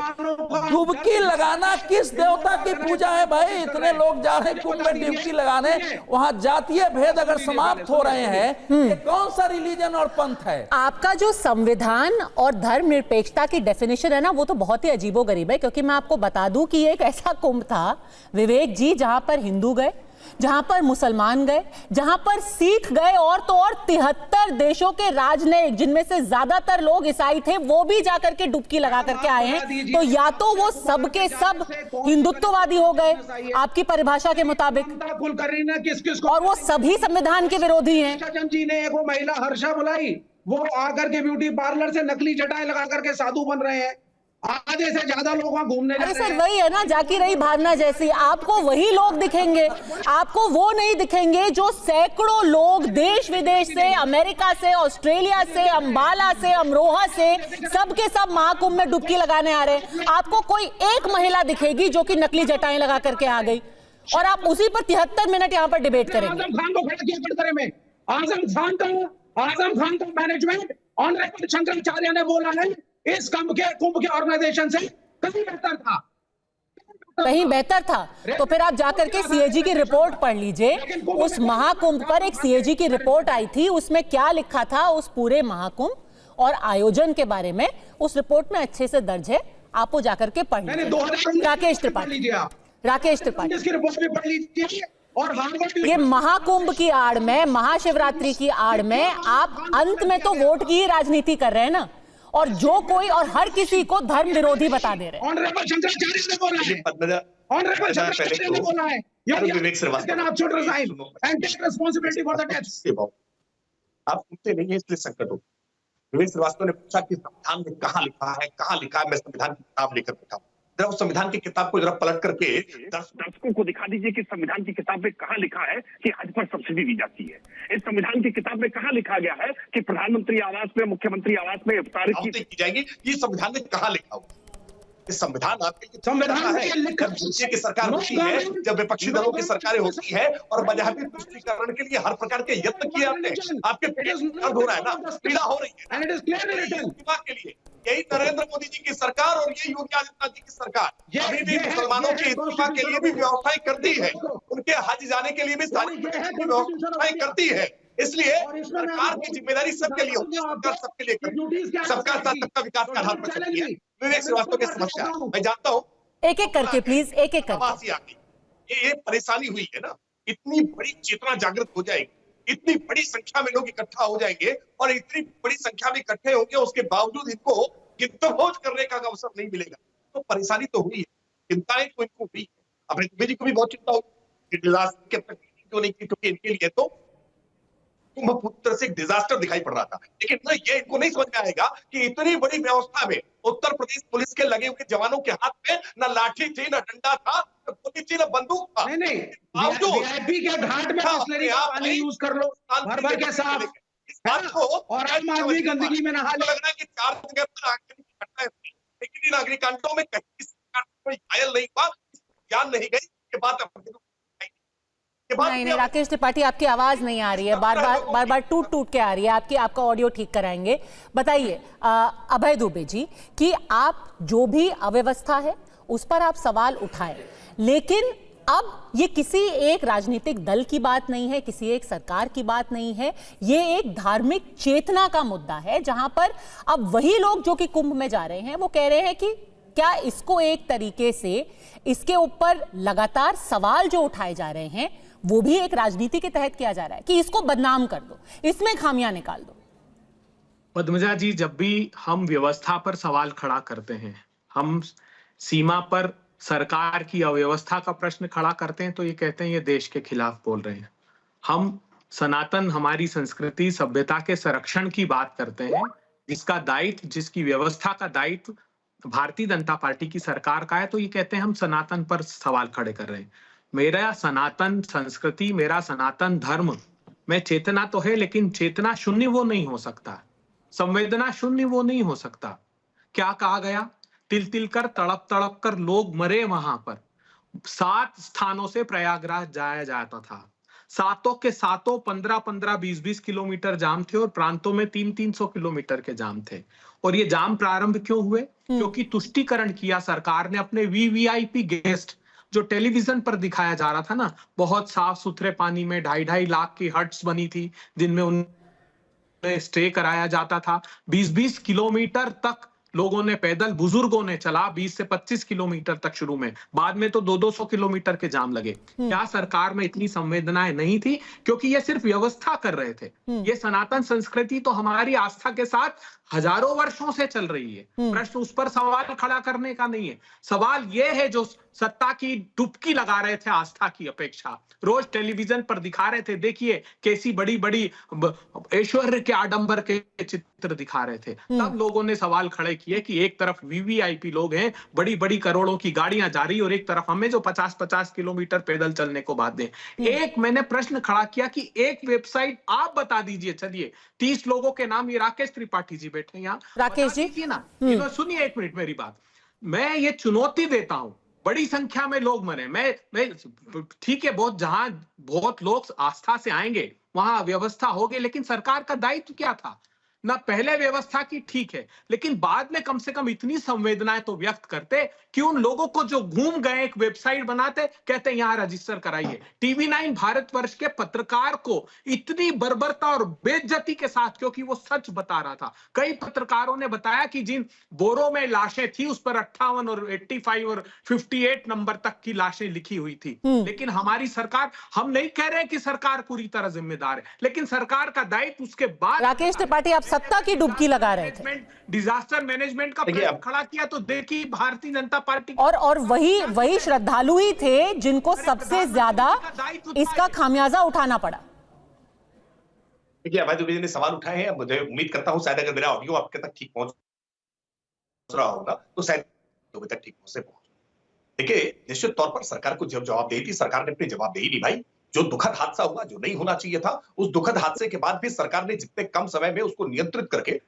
डुबकी लगाना किस देवता की पूजा है भाई? इतने लोग जा रहे कुंभ में डुबकी लगाने, वहां जातीय भेद अगर समाप्त हो रहे हैं, ये कौन सा रिलीजन और पंथ है? आपका जो संविधान और धर्मनिरपेक्षता की डेफिनेशन है ना, वो तो बहुत ही अजीबोगरीब है। क्योंकि मैं आपको बता दूं कि एक ऐसा कुंभ था विवेक जी जहां पर हिंदू गए, जहां पर मुसलमान गए, जहां पर सिख गए और तो और 73 देशों के राजनयिक, जिनमें से ज्यादातर लोग ईसाई थे, वो भी जाकर के डुबकी लगा करके आए हैं। तो या तो वो सब के सब हिंदुत्ववादी हो गए आपकी परिभाषा के मुताबिक, और वो सभी संविधान के विरोधी हैं। जी ने एक वो महिला हर्षा बुलाई, वो आकर के ब्यूटी पार्लर से नकली जटाएं लगा करके साधु बन रहे हैं। आधे से ज्यादा लोग वहां घूमने जा रहे हैं। सर वही है ना, जाकी रही भावना जैसी। आपको वही लोग दिखेंगे, आपको वो नहीं दिखेंगे जो सैकड़ों लोग देश विदेश से, अमेरिका से, ऑस्ट्रेलिया से, अंबाला से, अमरोहा से, सब के सब महाकुंभ में डुबकी लगाने आ रहे हैं। आपको कोई एक महिला दिखेगी जो कि नकली जटाएं लगा करके आ गई, और आप उसी पर 73 मिनट यहाँ पर डिबेट करेंगे। आजम खान को खड़ा किया पड़तरे में। आजम खान का मैनेजमेंट ऑनरेबल शंकराचार्य ने बोला है इस कुंभ के ऑर्गेनाइजेशन से कहीं बेहतर था, कहीं बेहतर था। तो फिर आप जाकर के सीएजी की रिपोर्ट पढ़ लीजिए। उस महाकुंभ पर एक सीएजी की रिपोर्ट आई थी, उसमें क्या लिखा था उस पूरे महाकुंभ और आयोजन के बारे में, उस रिपोर्ट में अच्छे से दर्ज है। आप वो जाकर के पढ़ लीजिए। राकेश त्रिपाठी और ये महाकुंभ की आड़ में, महाशिवरात्रि की आड़ में आप अंत में तो वोट की ही राजनीति कर रहे हैं ना, और जो कोई और हर किसी को धर्म विरोधी बता दे रहे हैं। ऑनरेबल शंकराचार्य ने बोला है, ऑनरेबल शंकराचार्य ने बोला है, विवेक श्रीवास्तव आप should resign and take responsibility for the deaths. आप सुनते नहीं है इसलिए संकट हो। विवेक श्रीवास्तव ने पूछा कि संविधान में कहाँ लिखा है, कहाँ लिखा है। मैं संविधान की किताब लेकर बैठा हूं, जरा उस संविधान की किताब को जरा पलट करके दर्शकों को दिखा दीजिए कि संविधान की किताब में कहाँ लिखा है कि हज पर सब्सिडी दी जाती है। इस संविधान की किताब में कहाँ लिखा गया है कि प्रधानमंत्री आवास में, मुख्यमंत्री आवास में इफ्तार की जाएगी। ये संविधान में कहाँ लिखा हुआ? संविधान आपके संविधान में जब नीचे की सरकार होती है, जब विपक्षी दलों की सरकारें होती है और मजहबी तुष्टीकरण के लिए हर प्रकार के यत्न किए आपने, आपके दर्द हो रहा है ना, पीड़ा हो रही है के लिए। यही नरेंद्र मोदी जी की सरकार और ये योगी आदित्यनाथ जी की सरकार अभी भी मुसलमानों के इस्तीफा के लिए भी व्यवस्थाएं करती है, उनके हज जाने के लिए भी सारी व्यवस्थाएं करती है। इसलिए सरकार की जिम्मेदारी सबके लिए होती है, सरकार सबके लिए करती है, सबका साथ सबका विकास का आधार पर चलती है। विवेक श्रीवास्तव की समस्या मैं जानता हूँ, एक एक करके प्लीज, एक एक करके। ये परेशानी हुई है ना, इतनी बड़ी चेतना जागृत हो जाएगी, इतनी बड़ी संख्या में लोग इकट्ठा हो जाएंगे और इतनी बड़ी संख्या में इकट्ठे होंगे, उसके बावजूद इनको गिद्धभोज करने का अवसर नहीं मिलेगा। तो परेशानी तो हुई है, चिंताएं तो इनको हुई है। अपने तुम्हें जी को भी बहुत चिंता हुई डिजास्टर क्यों नहीं की, क्योंकि इनके लिए तो कुंभपुत्र से एक डिजास्टर दिखाई पड़ रहा था। लेकिन ना ये इनको नहीं समझ में आएगा कि इतनी बड़ी व्यवस्था में उत्तर प्रदेश पुलिस के लगे हुए जवानों के हाथ में न लाठी थी, न डंडा था, न गोली थी, न बंदूक था। नहीं वीआईपी के घाट में बिस्लरी का पानी यूज कर लो भर भर के साथ, इस बात को और आम आदमी गंदगी में नहा ले। लग रहा है कि 4 जगह पर घटनाएं हुई, लेकिन इन अग्निकांडों में कहीं सरकार कोई घायल नहीं हुआ, ज्ञान नहीं गई। ये बात नहीं, राकेश त्रिपाठी आपकी आवाज नहीं आ रही है, बार बार टूट के आ रही है। आपका ऑडियो ठीक कराएंगे। बताइए अभय दुबे जी कि आप जो भी अव्यवस्था है उस पर आप सवाल उठाएं, लेकिन अब ये किसी एक राजनीतिक दल की बात नहीं है, किसी एक सरकार की बात नहीं है, ये एक धार्मिक चेतना का मुद्दा है, जहां पर अब वही लोग जो कि कुंभ में जा रहे हैं वो कह रहे हैं कि क्या इसको एक तरीके से इसके ऊपर लगातार सवाल जो उठाए जा रहे हैं वो भी एक राजनीति के तहत किया जा रहा है कि इसको बदनाम कर दो, इसमें खामियां निकाल दो। पद्मजा जी, जब भी हम व्यवस्था पर सवाल खड़ा करते हैं, हम सीमा पर सरकार की अव्यवस्था का प्रश्न खड़ा करते हैं, तो ये कहते हैं ये देश के खिलाफ बोल रहे हैं। हम सनातन, हमारी संस्कृति सभ्यता के संरक्षण की बात करते हैं, जिसका दायित्व, जिसकी व्यवस्था का दायित्व भारतीय जनता पार्टी की सरकार का है, तो ये कहते हैं हम सनातन पर सवाल खड़े कर रहे हैं। मेरा सनातन संस्कृति, मेरा सनातन धर्म में चेतना तो है, लेकिन चेतना शून्य वो नहीं हो सकता, संवेदना शून्य वो नहीं हो सकता। क्या कहा गया? तिल तिल कर, तड़प तड़प कर लोग मरे वहां पर। 7 स्थानों से प्रयागराज जाया जाता था, सातों के सातों 15-15, 20-20 किलोमीटर जाम थे और प्रांतों में 300-300 किलोमीटर के जाम थे। और ये जाम प्रारंभ क्यों हुए? क्योंकि तुष्टीकरण किया सरकार ने अपने वीवीआईपी गेस्ट, जो टेलीविजन पर दिखाया जा रहा था ना, बहुत साफ सुथरे पानी में 2.5 लाख की हट्स बनी थी जिनमें उन्हें स्टे कराया जाता था। 20-20 किलोमीटर तक लोगों ने पैदल, बुजुर्गों ने चला 20 से 25 किलोमीटर तक शुरू में, बाद में तो 200-200 किलोमीटर के जाम लगे। क्या सरकार में इतनी संवेदनाएं नहीं थी? क्योंकि ये सिर्फ व्यवस्था कर रहे थे। ये सनातन संस्कृति तो हमारी आस्था के साथ हजारों वर्षों से चल रही है। प्रश्न उस पर सवाल खड़ा करने का नहीं है। सवाल ये है जो सत्ता की डुबकी लगा रहे थे आस्था की अपेक्षा, रोज टेलीविजन पर दिखा रहे थे, देखिए कैसी बड़ी बड़ी ऐश्वर्य के आडंबर के चित्र दिखा रहे थे, तब लोगों ने सवाल खड़े किए कि एक तरफ वीवीआईपी लोग हैं, बड़ी बड़ी करोड़ों की गाड़ियां जा रही, और एक तरफ हमें जो 50-50 किलोमीटर पैदल चलने को बात दें। एक मैंने प्रश्न खड़ा किया कि एक वेबसाइट आप बता दीजिए, चलिए 30 लोगों के नाम, ये राकेश त्रिपाठी जी बैठे यहाँ, राकेश जी ना, सुनिए एक मिनट मेरी बात, मैं ये चुनौती देता हूं, बड़ी संख्या में लोग मरे, मैं ठीक है, जहां बहुत लोग आस्था से आएंगे वहां व्यवस्था होगी, लेकिन सरकार का दायित्व क्या था? ना पहले व्यवस्था की, ठीक है, लेकिन बाद में कम से कम इतनी संवेदनाएं तो व्यक्त करते कि उन लोगों को जो घूम गए एक वेबसाइट बनाते, कहते यहाँ रजिस्टर कराइए। TV9 भारतवर्ष के पत्रकार को इतनी बर्बरता और बेइज्जती के साथ, क्योंकि वो सच बता रहा था, कई पत्रकारों ने बताया कि जिन बोरों में लाशें थी उस पर 58 और 85 और 58 नंबर तक की लाशें लिखी हुई थी। लेकिन हमारी सरकार, हम नहीं कह रहे कि सरकार पूरी तरह जिम्मेदार है, लेकिन सरकार का दायित्व उसके बाद। राकेश त्रिपाठी, आप सत्ता की डुबकी लगा रहे थे, डिजास्टर मैनेजमेंट का प्रश्न खड़ा किया, तो देखिए भारतीय जनता पार्टी और वही श्रद्धालु ही थे जिनको सबसे ज्यादा इसका खामियाजा उठाना पड़ा। देखिए अभय दुबे जी ने सवाल उठाए हैं, मुझे उम्मीद करता हूं शायद अगर मेरा ऑडियो आपके तक ठीक पहुंच रहा होगा तो शायद दुबे तक ठीक पहुंचे। देखिए निश्चित तौर पर सरकार को जब जवाबदेही थी, सरकार ने अपनी जवाबदेही निभाई। जो दुखद हादसा हुआ, जो नहीं होना चाहिए था, उस दुखद हादसे के बाद भी सरकार ने जितने कम समय में उसको नियंत्रित करके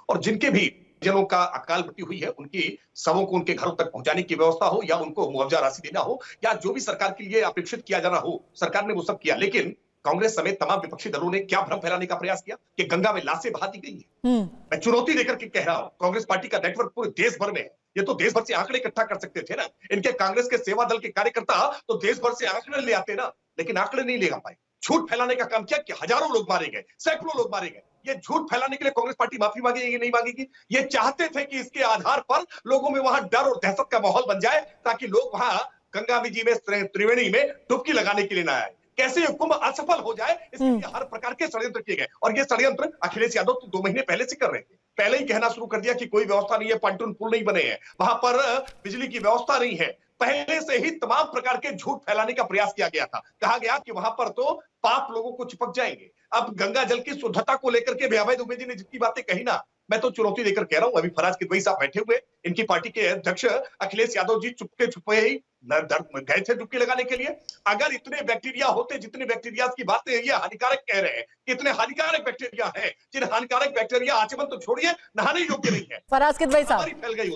और जिनके भी जनों का अकाल मृत्यु हुई है उनकी शवों को उनके घरों तक पहुंचाने की व्यवस्था हो या उनको मुआवजा राशि देना हो या जो भी सरकार के लिए अपेक्षित किया जाना हो, सरकार ने वो सब किया। लेकिन कांग्रेस समेत तमाम विपक्षी दलों ने क्या भ्रम फैलाने का प्रयास किया कि गंगा में लाशें बहा दी गई है। मैं चुनौती देकर के कह रहा हूं, कांग्रेस पार्टी का नेटवर्क पूरे देश भर में है। ये तो देश भर से आंकड़े इकट्ठा कर सकते थे ना, इनके कांग्रेस के सेवा दल के कार्यकर्ता तो देश भर से आंकड़े ले आते ना, लेकिन आंकड़े नहीं ले पाए। झूठ फैलाने का काम किया कि हजारों लोग मारे गए, सैकड़ों लोग मारे गए। ये झूठ फैलाने के लिए कांग्रेस पार्टी माफी मांगेगी, नहीं मांगेगी। ये चाहते थे कि इसके आधार पर लोगों में वहां डर और दहशत का माहौल बन जाए ताकि लोग वहां गंगा जी में, त्रिवेणी में डुबकी लगाने के लिए ना आए। कैसे ये कुंभ असफल हो जाए इसके लिए हर प्रकार के षड्यंत्र किए गए और ये षड्यंत्र अखिलेश यादव तो 2 महीने पहले से कर रहे थे। पहले ही कहना शुरू कर दिया कि कोई व्यवस्था नहीं है, पंटून पुल नहीं बने हैं, वहां पर बिजली की व्यवस्था नहीं है। पहले से ही तमाम प्रकार के झूठ फैलाने का प्रयास किया गया था। कहा गया कि वहां पर तो पाप लोगों को चिपक जाएंगे। अब गंगा जल की शुद्धता को लेकर के अभय दुबे जी ने जितनी बातें कही ना, मैं तो चुनौती देकर कह रहा हूं। अभी फराज किदवई साहब बैठे हुए, इनकी पार्टी के अध्यक्ष अखिलेश यादव जी चुपके छुपे ही गए थे डुबकी लगाने के लिए। अगर इतने बैक्टीरिया होते, जितने बैक्टीरिया की बातें ये हानिकारक कह रहे हैं, कितने हानिकारक बैक्टीरिया हैं, जिन हानिकारक बैक्टीरिया आचमन तो छोड़िए नहाने योग्य नहीं है। फराज किदवई साहब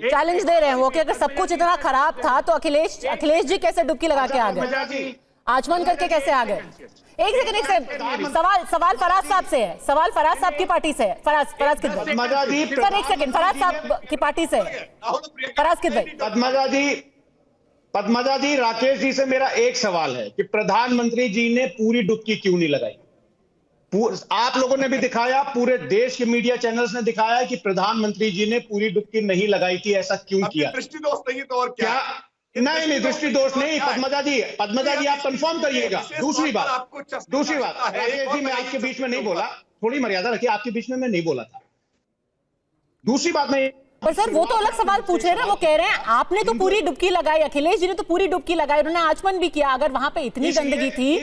चैलेंज दे रहे हैं वो कि अगर सब कुछ इतना खराब था तो अखिलेश जी कैसे डुबकी लगा के आ गए, आचमन करके कैसे आ गए? एक सेकंड, सवाल फराज साहब से है, सवाल फराज साहब की पार्टी से है। फराज किदवई सर, एक सेकंड, फराज साहब की पार्टी से है। फराज किदवई, पद्मजा जी, राकेश जी से मेरा एक सवाल है कि प्रधानमंत्री जी ने पूरी डुबकी क्यों नहीं लगाई? आप लोगों ने भी दिखाया, पूरे देश के मीडिया चैनल्स ने दिखाया कि प्रधानमंत्री जी ने पूरी डुबकी नहीं लगाई थी। ऐसा क्यों किया? दृष्टि दोष नहीं तो और क्या? नहीं, दृष्टि दोष नहीं। पद्मजा जी आप कंफर्म करिएगा। दूसरी बात राकेश जी, मैं आपके बीच में नहीं बोला, थोड़ी मर्यादा रखिए, आपके बीच में मैं नहीं बोला था। दूसरी बात में पर सर वो तो अलग सवाल पूछ रहे हैं ना, वो कह रहे हैं आपने तो पूरी डुबकी लगाई, अखिलेश जी ने तो पूरी डुबकी लगाई, उन्होंने आचमन भी किया। अगर वहां पे इतनी गंदगी थी,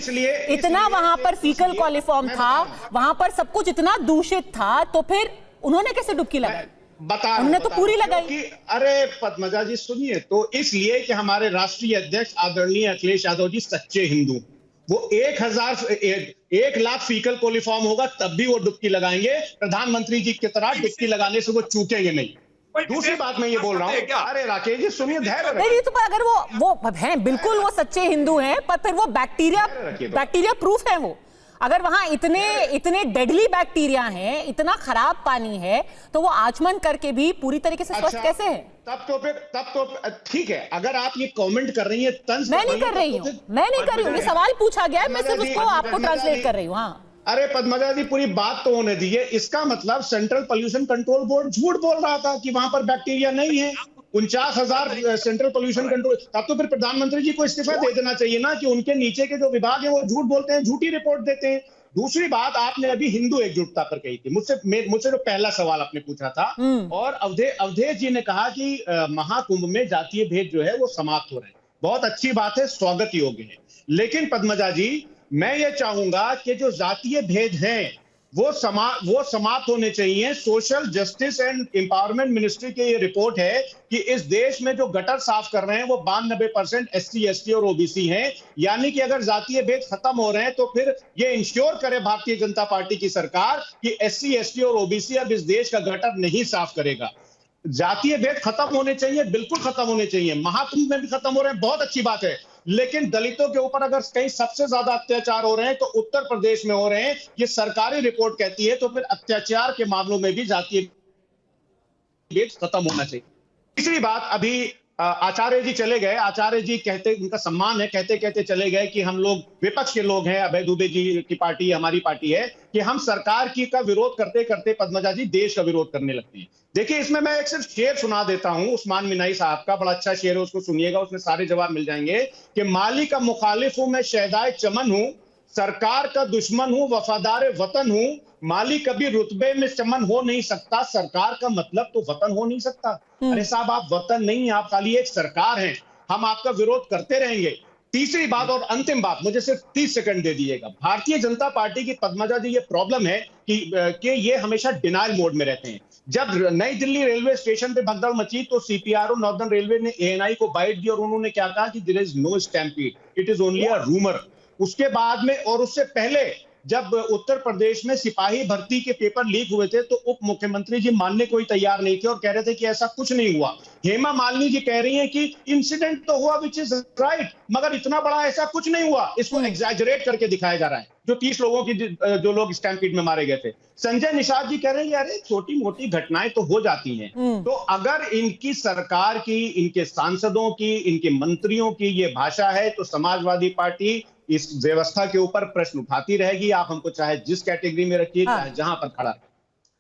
इतना वहां पर फीकल कॉलिफॉर्म था, वहां पर सब कुछ इतना दूषित था, तो फिर उन्होंने कैसे डुबकी लगाई? उन्होंने तो पूरी लगाई। अरे पद्मजा जी सुनिए, तो इसलिए कि हमारे राष्ट्रीय अध्यक्ष आदरणीय अखिलेश यादव जी सच्चे हिंदू, वो 1 लाख फीकल कोलिफॉर्म होगा तब भी वो डुबकी लगाएंगे। प्रधानमंत्री जी की तरह डुबकी लगाने से वो चूकेंगे नहीं। दूसरी बात मैं ये बोल रहा हूँ, अरे राकेश जी सुनिए, धैर्य नहीं तो अगर वो हैं, बिल्कुल वो सच्चे हिंदू हैं, पर फिर वो बैक्टीरिया प्रूफ है वो। अगर वहां इतने डेडली बैक्टीरिया हैं, इतना खराब पानी है, तो वो आचमन करके भी पूरी तरीके से स्वस्थ कैसे है? तब तो ठीक है। अगर आप ये कमेंट कर रही हैं मैं नहीं कर रही हूँ, ये सवाल पूछा गया है, मैं सिर्फ उसको आपको ट्रांसलेट कर रही हूँ। हाँ, अरे पद्मजा जी पूरी बात तो होने दीजिए। इसका मतलब सेंट्रल पोल्यूशन कंट्रोल बोर्ड झूठ बोल रहा था कि वहां पर बैक्टीरिया नहीं है। 49,000 सेंट्रल पोल्यूशन कंट्रोल, तब तो फिर प्रधानमंत्री जी को इस्तीफा दे देना चाहिए ना कि उनके नीचे के जो विभाग है वो झूठ बोलते हैं, झूठी रिपोर्ट देते हैं। दूसरी बात आपने अभी हिंदू एकजुटता पर कही थी, मुझसे जो पहला सवाल आपने पूछा था, और अवधेश जी ने कहा कि महाकुंभ में जातीय भेद जो है वो समाप्त हो रहे हैं। बहुत अच्छी बात है, स्वागत योग्य है। लेकिन पद्मजा जी, मैं ये चाहूंगा कि जो जातीय भेद हैं वो समाप्त होने चाहिए। Social justice and empowerment ministry की ये रिपोर्ट है कि इस देश में जो गटर साफ कर रहे हैं वो 92% SC, ST और OBC हैं। यानी कि अगर जातीय भेद खत्म हो रहे हैं तो फिर ये इंश्योर करे भारतीय जनता पार्टी की सरकार कि SC, ST और OBC अब इस देश का गटर नहीं साफ करेगा। जातीय भेद खत्म होने चाहिए, बिल्कुल खत्म होने चाहिए। महाकुंभ में भी खत्म हो रहे हैं, बहुत अच्छी बात है। लेकिन दलितों के ऊपर अगर कहीं सबसे ज्यादा अत्याचार हो रहे हैं तो उत्तर प्रदेश में हो रहे हैं, ये सरकारी रिपोर्ट कहती है। तो फिर अत्याचार के मामलों में भी जातीय भेद खत्म होना चाहिए। तीसरी बात, अभी आचार्य जी चले गए, आचार्य जी कहते, उनका सम्मान है, कहते कहते चले गए कि हम लोग विपक्ष के लोग हैं, अभय दुबे जी की पार्टी हमारी पार्टी है, कि हम सरकार की का विरोध करते करते पद्मजा जी देश का विरोध करने लगते हैं। देखिए इसमें मैं एक सिर्फ शेर सुना देता हूं उस्मान मिनाई साहब का, बड़ा अच्छा शेर है, उसको सुनिएगा, उसमें सारे जवाब मिल जाएंगे। कि माली का मुखालिफ हूं मैं, शहदाए चमन हूं, सरकार का दुश्मन हूं, वफादार वतन हूं, माली कभी रुतबे में चमन हो नहीं सकता, सरकार का मतलब तो वतन हो नहीं सकता। अरे साहब, आप वतन नहीं, आप खाली एक सरकार हैं। हम आपका विरोध करते रहेंगे, तीसरी बात और अंतिम बात, मुझे सिर्फ 30 सेकंड दे दीजिएगा। भारतीय जनता पार्टी की पद्मजा जी, ये प्रॉब्लम है कि ये हमेशा डिनायल मोड में रहते हैं। जब नई दिल्ली रेलवे स्टेशन पे भगदड़ मची तो सीपीआरओ नॉर्दर्न रेलवे ने एएनआई को बाइट दी और उन्होंने क्या कहा कि there is no stampede, it is only a rumour. उसके बाद में और उससे पहले जब उत्तर प्रदेश में सिपाही भर्ती के पेपर लीक हुए थे तो उप मुख्यमंत्री जी मानने को ही तैयार नहीं थे और कह रहे थे कि ऐसा कुछ नहीं हुआ। हेमा मालिनी जी कह रही हैं कि इंसिडेंट तो हुआ विच इज राइट, मगर इतना बड़ा ऐसा कुछ नहीं हुआ, इसको एग्जैजरेट करके दिखाया जा रहा है। जो 30 लोगों की जो लोग स्टैम्पीड में मारे गए थे, संजय निषाद जी कह रहे हैं अरे छोटी मोटी घटनाएं तो हो जाती हैं। तो अगर इनकी सरकार की, इनके सांसदों की, इनके मंत्रियों की ये भाषा है तो समाजवादी पार्टी इस व्यवस्था के ऊपर प्रश्न उठाती रहेगी। आप हमको चाहे जिस कैटेगरी में रखिए, चाहे जहां पर खड़ा।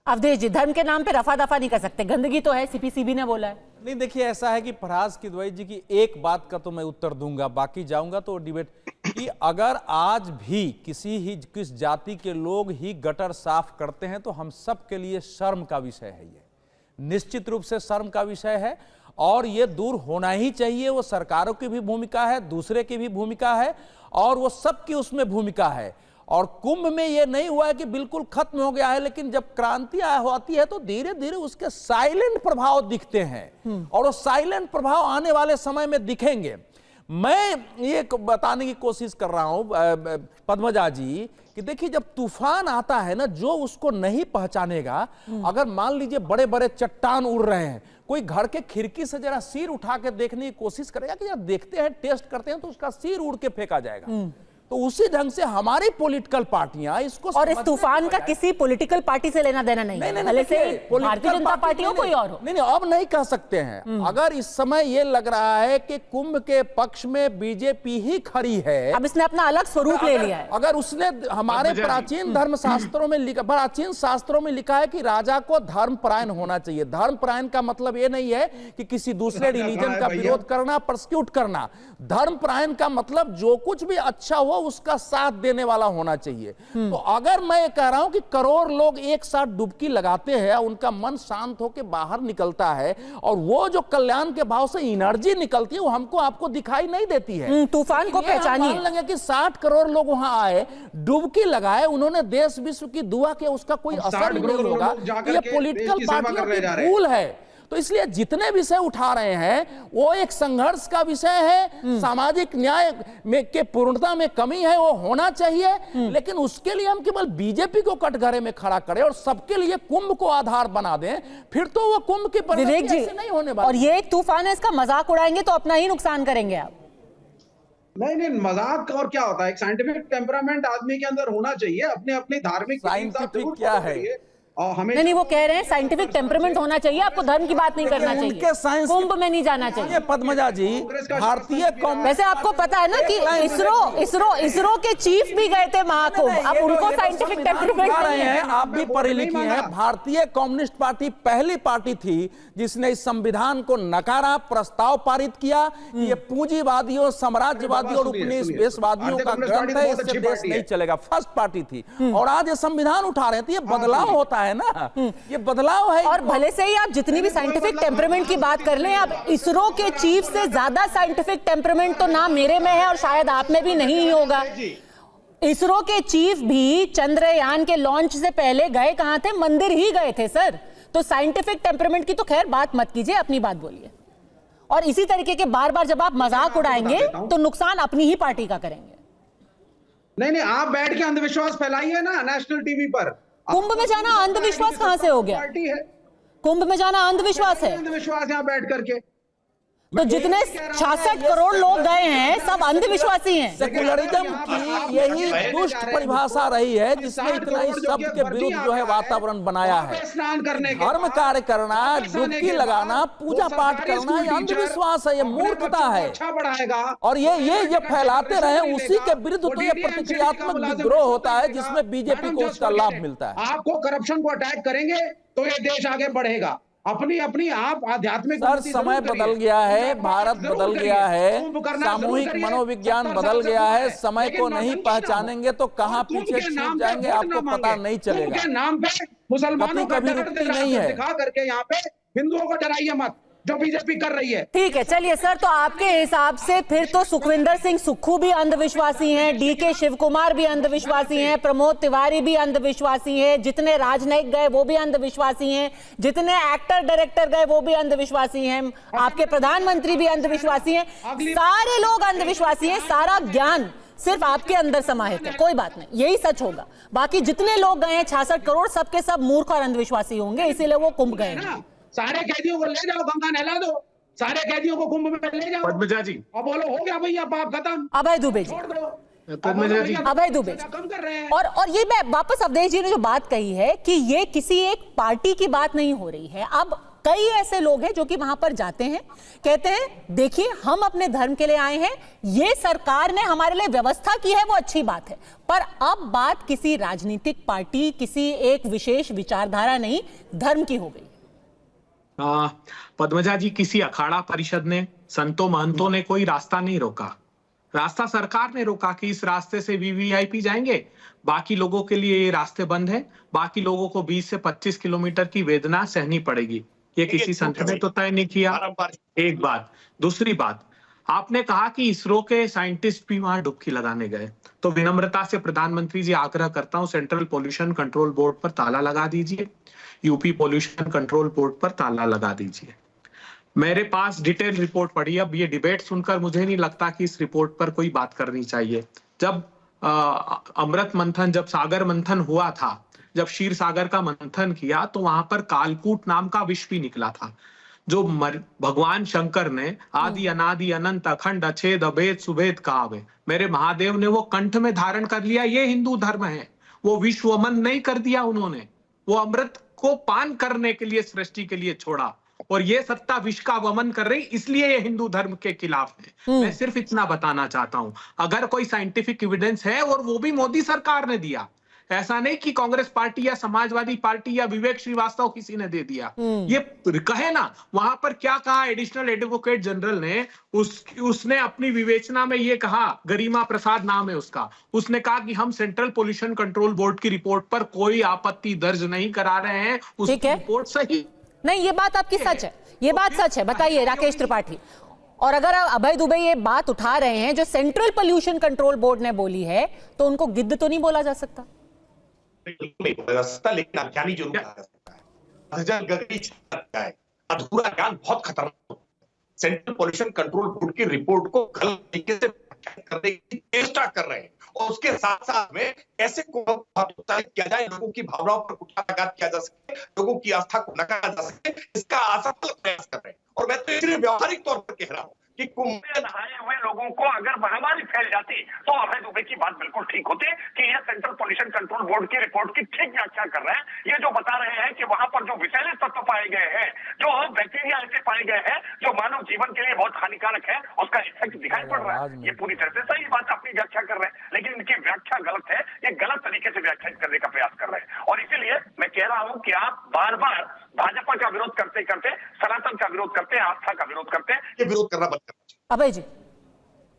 अवधेश जी, धर्म के नाम पे रफा दफा नहीं कर सकते, गंदगी तो है, सीपीसीबी ने बोला है। नहीं, देखिए ऐसा है कि फराज किदवई जी की एक बात का तो मैं उत्तर दूंगा, बाकी जाऊंगा तो डिबेट कि अगर आज भी किस जाति के लोग ही गटर साफ करते हैं तो हम सब के लिए शर्म का विषय है। ये निश्चित रूप से शर्म का विषय है और ये दूर होना ही चाहिए। वो सरकारों की भी भूमिका है, दूसरे की भी भूमिका है और वो सबकी उसमें भूमिका है। और कुंभ में ये नहीं हुआ है कि बिल्कुल खत्म हो गया है, लेकिन जब क्रांति होती है तो धीरे धीरे उसके साइलेंट प्रभाव दिखते हैं और वो साइलेंट प्रभाव आने वाले समय में दिखेंगे। मैं ये बताने की कोशिश कर रहा हूं पद्मजा जी कि देखिए जब तूफान आता है ना, जो उसको नहीं पहचानेगा, अगर मान लीजिए बड़े बड़े चट्टान उड़ रहे हैं, कोई घर के खिड़की से जरा सिर उठा के देखने की कोशिश करेगा कि जब देखते हैं, टेस्ट करते हैं तो उसका सिर उड़ के फेंका जाएगा। तो उसी ढंग से हमारी पॉलिटिकल पार्टियां इसको, और इस तूफान का किसी पॉलिटिकल पार्टी से लेना देना नहीं है, भले से भारतीय जनता पार्टी हो कोई और हो। नहीं, अब नहीं कह सकते हैं। अगर इस समय ये लग रहा है कि कुंभ के पक्ष में बीजेपी ही खड़ी है, अब इसने अपना अलग स्वरूप ले लिया है। अगर उसने हमारे प्राचीन धर्म शास्त्रों में लिखा, प्राचीन शास्त्रों में लिखा है कि राजा को धर्मपरायण होना चाहिए। धर्मपरायण का मतलब ये नहीं है कि किसी दूसरे रिलीजन का विरोध करना, प्रोसिक्यूट करना। धर्मपरायण का मतलब जो कुछ भी अच्छा हो उसका साथ देने वाला होना चाहिए। तो अगर मैं कह रहा हूं कि करोड़ लोग एक साथ डुबकी लगाते हैं, उनका मन शांत होकर बाहर निकलता है और वो जो कल्याण के भाव से एनर्जी निकलती है वो हमको आपको दिखाई नहीं देती है। तूफान को पहचानिए। मान लेंगे कि 60 करोड़ लोग वहां आए, डुबकी लगाए, उन्होंने देश विश्व की दुआ की, उसका कोई असर नहीं होगा। ये पॉलिटिकल पार्टियों की भूल है। तो इसलिए जितने विषय उठा रहे हैं वो एक संघर्ष का विषय है। सामाजिक न्याय में के पूर्णता में कमी है, वो होना चाहिए, लेकिन उसके लिए हम केवल बीजेपी को कटघरे में खड़ा करें और सबके लिए कुंभ को आधार बना दें, फिर तो वो कुंभ की परिणति ऐसे नहीं होने वाली। और ये एक तूफान है, इसका मजाक उड़ाएंगे तो अपना ही नुकसान करेंगे आप। नहीं, मजाक और क्या होता है, एक साइंटिफिक टेम्परामेंट आदमी के अंदर होना चाहिए, अपने अपने धार्मिक साइंटिफिक क्या है। नहीं, वो कह रहे हैं साइंटिफिक टेम्परामेंट होना चाहिए, आपको धर्म की बात नहीं करना चाहिए, कुंभ में नहीं जाना चाहिए। पद्मजा जी, भारतीय वैसे आपको पता है ना कि इसरो के चीफ भी गए थे महाकुंभ, अब उनको साइंटिफिक टेम्परामेंट रहे हैं। आप भी पढ़ी लिखी हैं। भारतीय कम्युनिस्ट पार्टी पहली पार्टी थी जिसने इस संविधान को नकारा, प्रस्ताव पारित किया कि ये पूंजीवादियों, साम्राज्यवादियों और उपनिवेशवादियों का ग्रंथ है, इससे देश नहीं चलेगा। फर्स्ट पार्टी थी और आज ये संविधान उठा रहे थे। ये बदलाव होता है ना, ये बदलाव है। और भले से ही आप जितनी भी साइंटिफिक टेम्परामेंट की बात कर लें, अब इसरो के चीफ से ज्यादा साइंटिफिक टेम्परामेंट तो ना मेरे में है और शायद आप में भी नहीं होगा। इसरो के चीफ भी चंद्रयान के लॉन्च से पहले गए कहां थे? मंदिर ही गए थे सर। तो साइंटिफिक टेम्परामेंट की तो खैर बात मत कीजिए, अपनी बात बोलिए। और इसी तरीके के बार बार जब आप मजाक उड़ाएंगे तो नुकसान अपनी ही पार्टी का करेंगे। नहीं, आप बैठ के अंधविश्वास फैलाइए ना नेशनल टीवी पर। कुंभ में जाना अंधविश्वास कहां से हो गया? पार्टी है, कुंभ में जाना अंधविश्वास है? अंधविश्वास यहाँ बैठ करके तो जितने 66 करोड़ लोग गए हैं सब अंधविश्वासी हैं। सेकुलरिज्म की यही दुष्ट परिभाषा रही है जिसने इतना ही सब के विरुद्ध जो है वातावरण बनाया है। स्नान करने, धर्म कार्य करना, डुबकी लगाना, पूजा पाठ करना, ये अंधविश्वास है, ये मूर्खता है। अच्छा बढ़ाएगा और ये फैलाते रहे, उसी के विरुद्ध तो ये प्रतिक्रियात्मक विद्रोह होता है जिसमें बीजेपी को उसका लाभ मिलता है। आपको करप्शन को अटैक करेंगे तो ये देश आगे बढ़ेगा। अपनी आप आध्यात्मिक सर, समय बदल गया है, भारत बदल गया है, सामूहिक मनोविज्ञान बदल गया है। समय को नहीं पहचानेंगे तो कहां पीछे छूट जाएंगे आपको पता नहीं चलेगा। नाम पे मुसलमानों का कभी रुकती नहीं है। दिखा करके यहाँ पे हिंदुओं को डराइए मत। जो बीजेपी कर रही है। ठीक है, चलिए सर, तो आपके हिसाब से फिर तो सुखविंदर सिंह सुक्खू भी अंधविश्वासी हैं, डीके शिव कुमार भी अंधविश्वासी हैं, प्रमोद तिवारी भी अंधविश्वासी हैं, जितने राजनयिक गए वो भी अंधविश्वासी हैं, जितने एक्टर डायरेक्टर गए वो भी अंधविश्वासी हैं, आपके प्रधानमंत्री भी अंधविश्वासी हैं, सारे लोग अंधविश्वासी हैं, सारा ज्ञान सिर्फ आपके अंदर समाहित है। कोई बात नहीं, यही सच होगा। बाकी जितने लोग गए हैं 66 करोड़, सबके सब मूर्ख और अंधविश्वासी होंगे, इसीलिए वो कुंभ गए हैं। सारे कैदियों को ले जाओ, गंगा नहला दो, सारे कैदियों को कुंभ में ले जाओ। पद्मजा जी, और बोलो हो गया भैया, पाप खत्म। अभय दुबे जी, छोड़ दो। पद्मजा जी, अभय दुबे कम कर रहे हैं। और ये मैं वापस अवधेश जी ने जो बात कही है कि ये किसी एक पार्टी की बात नहीं हो रही है। अब कई ऐसे लोग हैं जो कि वहां पर जाते हैं, कहते हैं देखिए हम अपने धर्म के लिए आए हैं, ये सरकार ने हमारे लिए व्यवस्था की है वो अच्छी बात है, पर अब बात किसी राजनीतिक पार्टी, किसी एक विशेष विचारधारा नहीं, धर्म की हो गई। पद्मजा जी, किसी अखाड़ा परिषद ने, संतों महंतों ने कोई रास्ता नहीं रोका। रास्ता सरकार ने रोका कि इस रास्ते से वीवीआईपी जाएंगे, बाकी लोगों के लिए ये रास्ते बंद है, बाकी लोगों को 20 से 25 किलोमीटर की वेदना सहनी पड़ेगी। ये किसी संत ने तो तय नहीं किया। एक बात। दूसरी बात, आपने कहा कि इसरो के साइंटिस्ट भी वहां डुबकी लगाने गए, तो विनम्रता से प्रधानमंत्री जी आग्रह करता हूं, सेंट्रल पोल्यूशन कंट्रोल बोर्ड पर ताला लगा दीजिए, यूपी पोल्यूशन कंट्रोल बोर्ड पर ताला लगा दीजिए। मेरे पास डिटेल रिपोर्ट पड़ी। अब ये डिबेट सुनकर मुझे नहीं लगता कि इस रिपोर्ट पर कोई बात करनी चाहिए। जब अमृत मंथन, जब सागर मंथन हुआ था, जब क्षीर सागर का मंथन किया, तो वहां पर कालकूट नाम का विष भी निकला था, जो भगवान शंकर ने आदि अनादि अनंत अखंड अछेद अभेद सुभेद कहावे, मेरे महादेव ने वो कंठ में धारण कर लिया। ये हिंदू धर्म है। वो विष वमन नहीं कर दिया उन्होंने, वो अमृत को पान करने के लिए, सृष्टि के लिए छोड़ा, और ये सत्ता विष का वमन कर रही, इसलिए ये हिंदू धर्म के खिलाफ है। मैं सिर्फ इतना बताना चाहता हूं, अगर कोई साइंटिफिक एविडेंस है, और वो भी मोदी सरकार ने दिया, ऐसा नहीं कि कांग्रेस पार्टी या समाजवादी पार्टी या विवेक श्रीवास्तव किसी ने दे दिया। ये कहे ना, वहां पर क्या कहा एडिशनल एडवोकेट जनरल ने, उसने अपनी विवेचना में ये कहा, गरिमा प्रसाद नाम है उसका, उसने कहा कि हम सेंट्रल पोल्यूशन कंट्रोल बोर्ड की रिपोर्ट पर कोई आपत्ति दर्ज नहीं करा रहे हैं, उसकी रिपोर्ट सही नहीं। ये बात आपकी सच है, ये बात सच है। बताइए राकेश त्रिपाठी, और अगर अभय दुबे ये बात उठा रहे हैं जो सेंट्रल पोल्यूशन कंट्रोल बोर्ड ने बोली है, तो उनको गिद्ध तो नहीं बोला जा सकता? नहीं बोला जा सकता, लेकिन अज्ञानी जरूर कहा जा सकता है। अधूरा ज्ञान बहुत खतरनाक। सेंट्रल पोल्यूशन कंट्रोल बोर्ड की रिपोर्ट को गलत तरीके से करने की चेष्टा कर रहे हैं, और उसके साथ साथ में कैसे किया जाए, लोगों की भावनाओं पर कुठाराघात किया जा सके, लोगों की आस्था को नकारा जा सके, इसका असफल प्रयास कर रहे हैं। और मैं तो इसलिए व्यवहारिक तौर पर कह रहा हूं कि कुंभ में नहाए हुए लोगों को अगर महामारी फैल जाती, तो अभय दुबे की बात बिल्कुल ठीक होती कि ये सेंट्रल पोल्यूशन कंट्रोल बोर्ड की रिपोर्ट की ठीक व्याख्या कर रहे हैं। ये जो बता रहे हैं कि वहां पर जो विषैले तत्व पाए गए हैं, जो बैक्टीरिया ऐसे पाए गए हैं जो मानव जीवन के लिए बहुत हानिकारक है, उसका इफेक्ट दिखाई पड़ रहा है। ये पूरी तरह से सही बात अपनी व्याख्या कर रहे हैं, लेकिन इनकी व्याख्या गलत है। ये गलत तरीके से व्याख्यात करने का प्रयास कर रहे हैं, और इसीलिए मैं कह रहा हूं कि आप बार बार भाजपा का विरोध करते करते सनातन का विरोध करते हैं, आस्था का विरोध करते हैं। ये विरोध करना बंद करना चाहिए। अभय जी,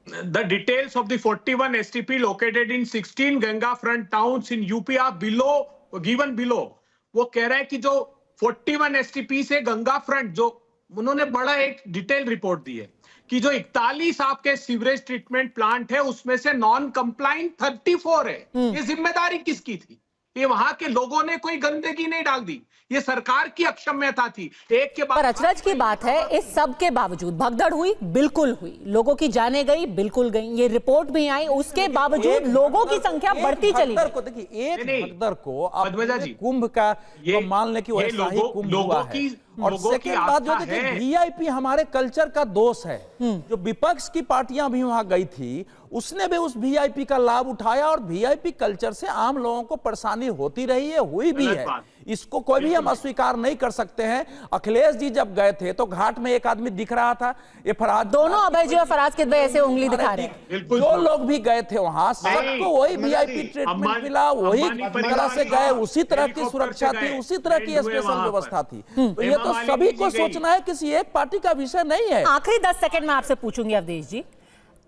The details of the 41 STP located in 16 Ganga front towns in UP are given below. वो कह रहे हैं कि जो 41 STP से गंगा फ्रंट, जो उन्होंने बड़ा एक डिटेल रिपोर्ट दी है कि जो 41 आपके सीवरेज ट्रीटमेंट प्लांट है, उसमें से नॉन कंप्लाइंट 34 है। ये जिम्मेदारी किसकी थी? ये वहां के लोगों ने कोई गंदगी नहीं डाल दी, ये सरकार की अक्षम्यता थी। एक के बाद पर अचरज की बात है, इस सब के बावजूद भगदड़ हुई, बिल्कुल हुई, लोगों की जाने गई, बिल्कुल गई, ये रिपोर्ट भी आई, उसके बावजूद लोगों की संख्या बढ़ती चली गई। देखिए, एक भगदड़ को कुंभ का तो मान ले कि वैसा ही कुंभ हुआ है। और सेकेंड बात जो देखिए, वीआईपी हमारे कल्चर का दोष है। जो विपक्ष की पार्टियां भी वहां गई थी, उसने भी उस वीआईपी का लाभ उठाया, और वीआईपी कल्चर से आम लोगों को परेशानी होती रही है, हुई भी है। इसको कोई भी हम अस्वीकार नहीं कर सकते हैं। अखिलेश जी जब गए थे तो घाट में एक आदमी दिख रहा था, ये फराज, दोनों अभय जी और फराज किदवई ऐसे उंगली दिखा रहे हैं। जो लोग भी गए थे वहां, सबको वही वीआईपी ट्रीटमेंट मिला, वही तरह से गए, उसी तरह की सुरक्षा थी, उसी तरह की स्पेशल व्यवस्था थी। तो ये तो सभी को सोचना है, किसी एक पार्टी का विषय नहीं है। आखिरी 10 सेकंड में आपसे पूछूंगी अवधेश जी,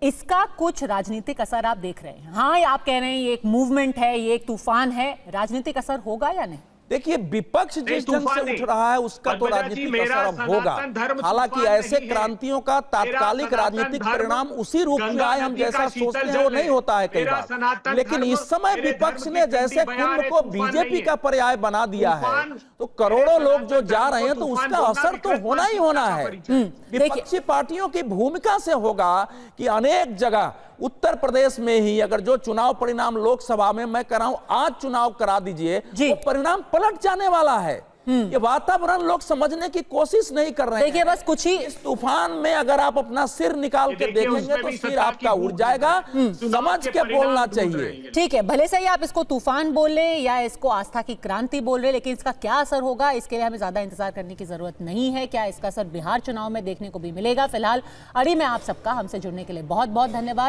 इसका कुछ राजनीतिक असर आप देख रहे हैं? हाँ, आप कह रहे हैं ये एक मूवमेंट है, ये एक तूफान है, राजनीतिक असर होगा या नहीं? देखिए विपक्ष जिस ढंग तूफान से नहीं। उठ रहा है उसका तो पद्मजा जी, राजनीतिक मेरा असर अब होगा। सनातन धर्म हालांकि तूफान ऐसे नहीं है। क्रांतियों का तात्कालिक मेरा राजनीतिक सनातन परिणाम धर्म उसी रूप में गंगा आए हम नदी का जैसा शीतल सोचते हैं जल वो है। नहीं होता है कई मेरा बार। सनातन लेकिन धर्म, इस समय मेरे विपक्ष धर्म ने की जैसे गिनती बयान कुंभ है, को तूफान बीजेपी नहीं का है। पर्याय बना दिया है, तूफान, तो करोड़ों मेरे लोग जो सनातन जा धर्म रहे हैं को तो तूफान उसका बोलना असर तो विकृत होना ही मानसिकता होना का है। परिचय। विपक्षी पार्टियों की भूमिका से होगा कि अनेक जगह उत्तर प्रदेश में ही अगर जो चुनाव परिणाम लोकसभा में मैं कह रहा हूं आज चुनाव करा दीजिए वो परिणाम पलट जाने वाला है। ये वातावरण लोग समझने की कोशिश नहीं कर रहे हैं। देखिए बस कुछ ही इस तूफान में अगर आप अपना सिर निकाल के देखिए, देखेंगे उसमें तो भी सिर सत्ता आपका की उड़ भूख जाएगा। चुनाव समझ के के परिणाम बोलना ढूंढ रहे चाहिए। हैं। ठीक है, भले से ही आप इसको तूफान बोल रहे हैं या इसको आस्था की क्रांति बोल रहे हैं, लेकिन इसका क्या असर होगा इसके लिए हमें ज्यादा इंतजार करने की जरूरत नहीं है। क्या इसका असर बिहार चुनाव में देखने को भी मिलेगा? फिलहाल अड़ी में आप सबका हमसे जुड़ने के लिए बहुत बहुत धन्यवाद।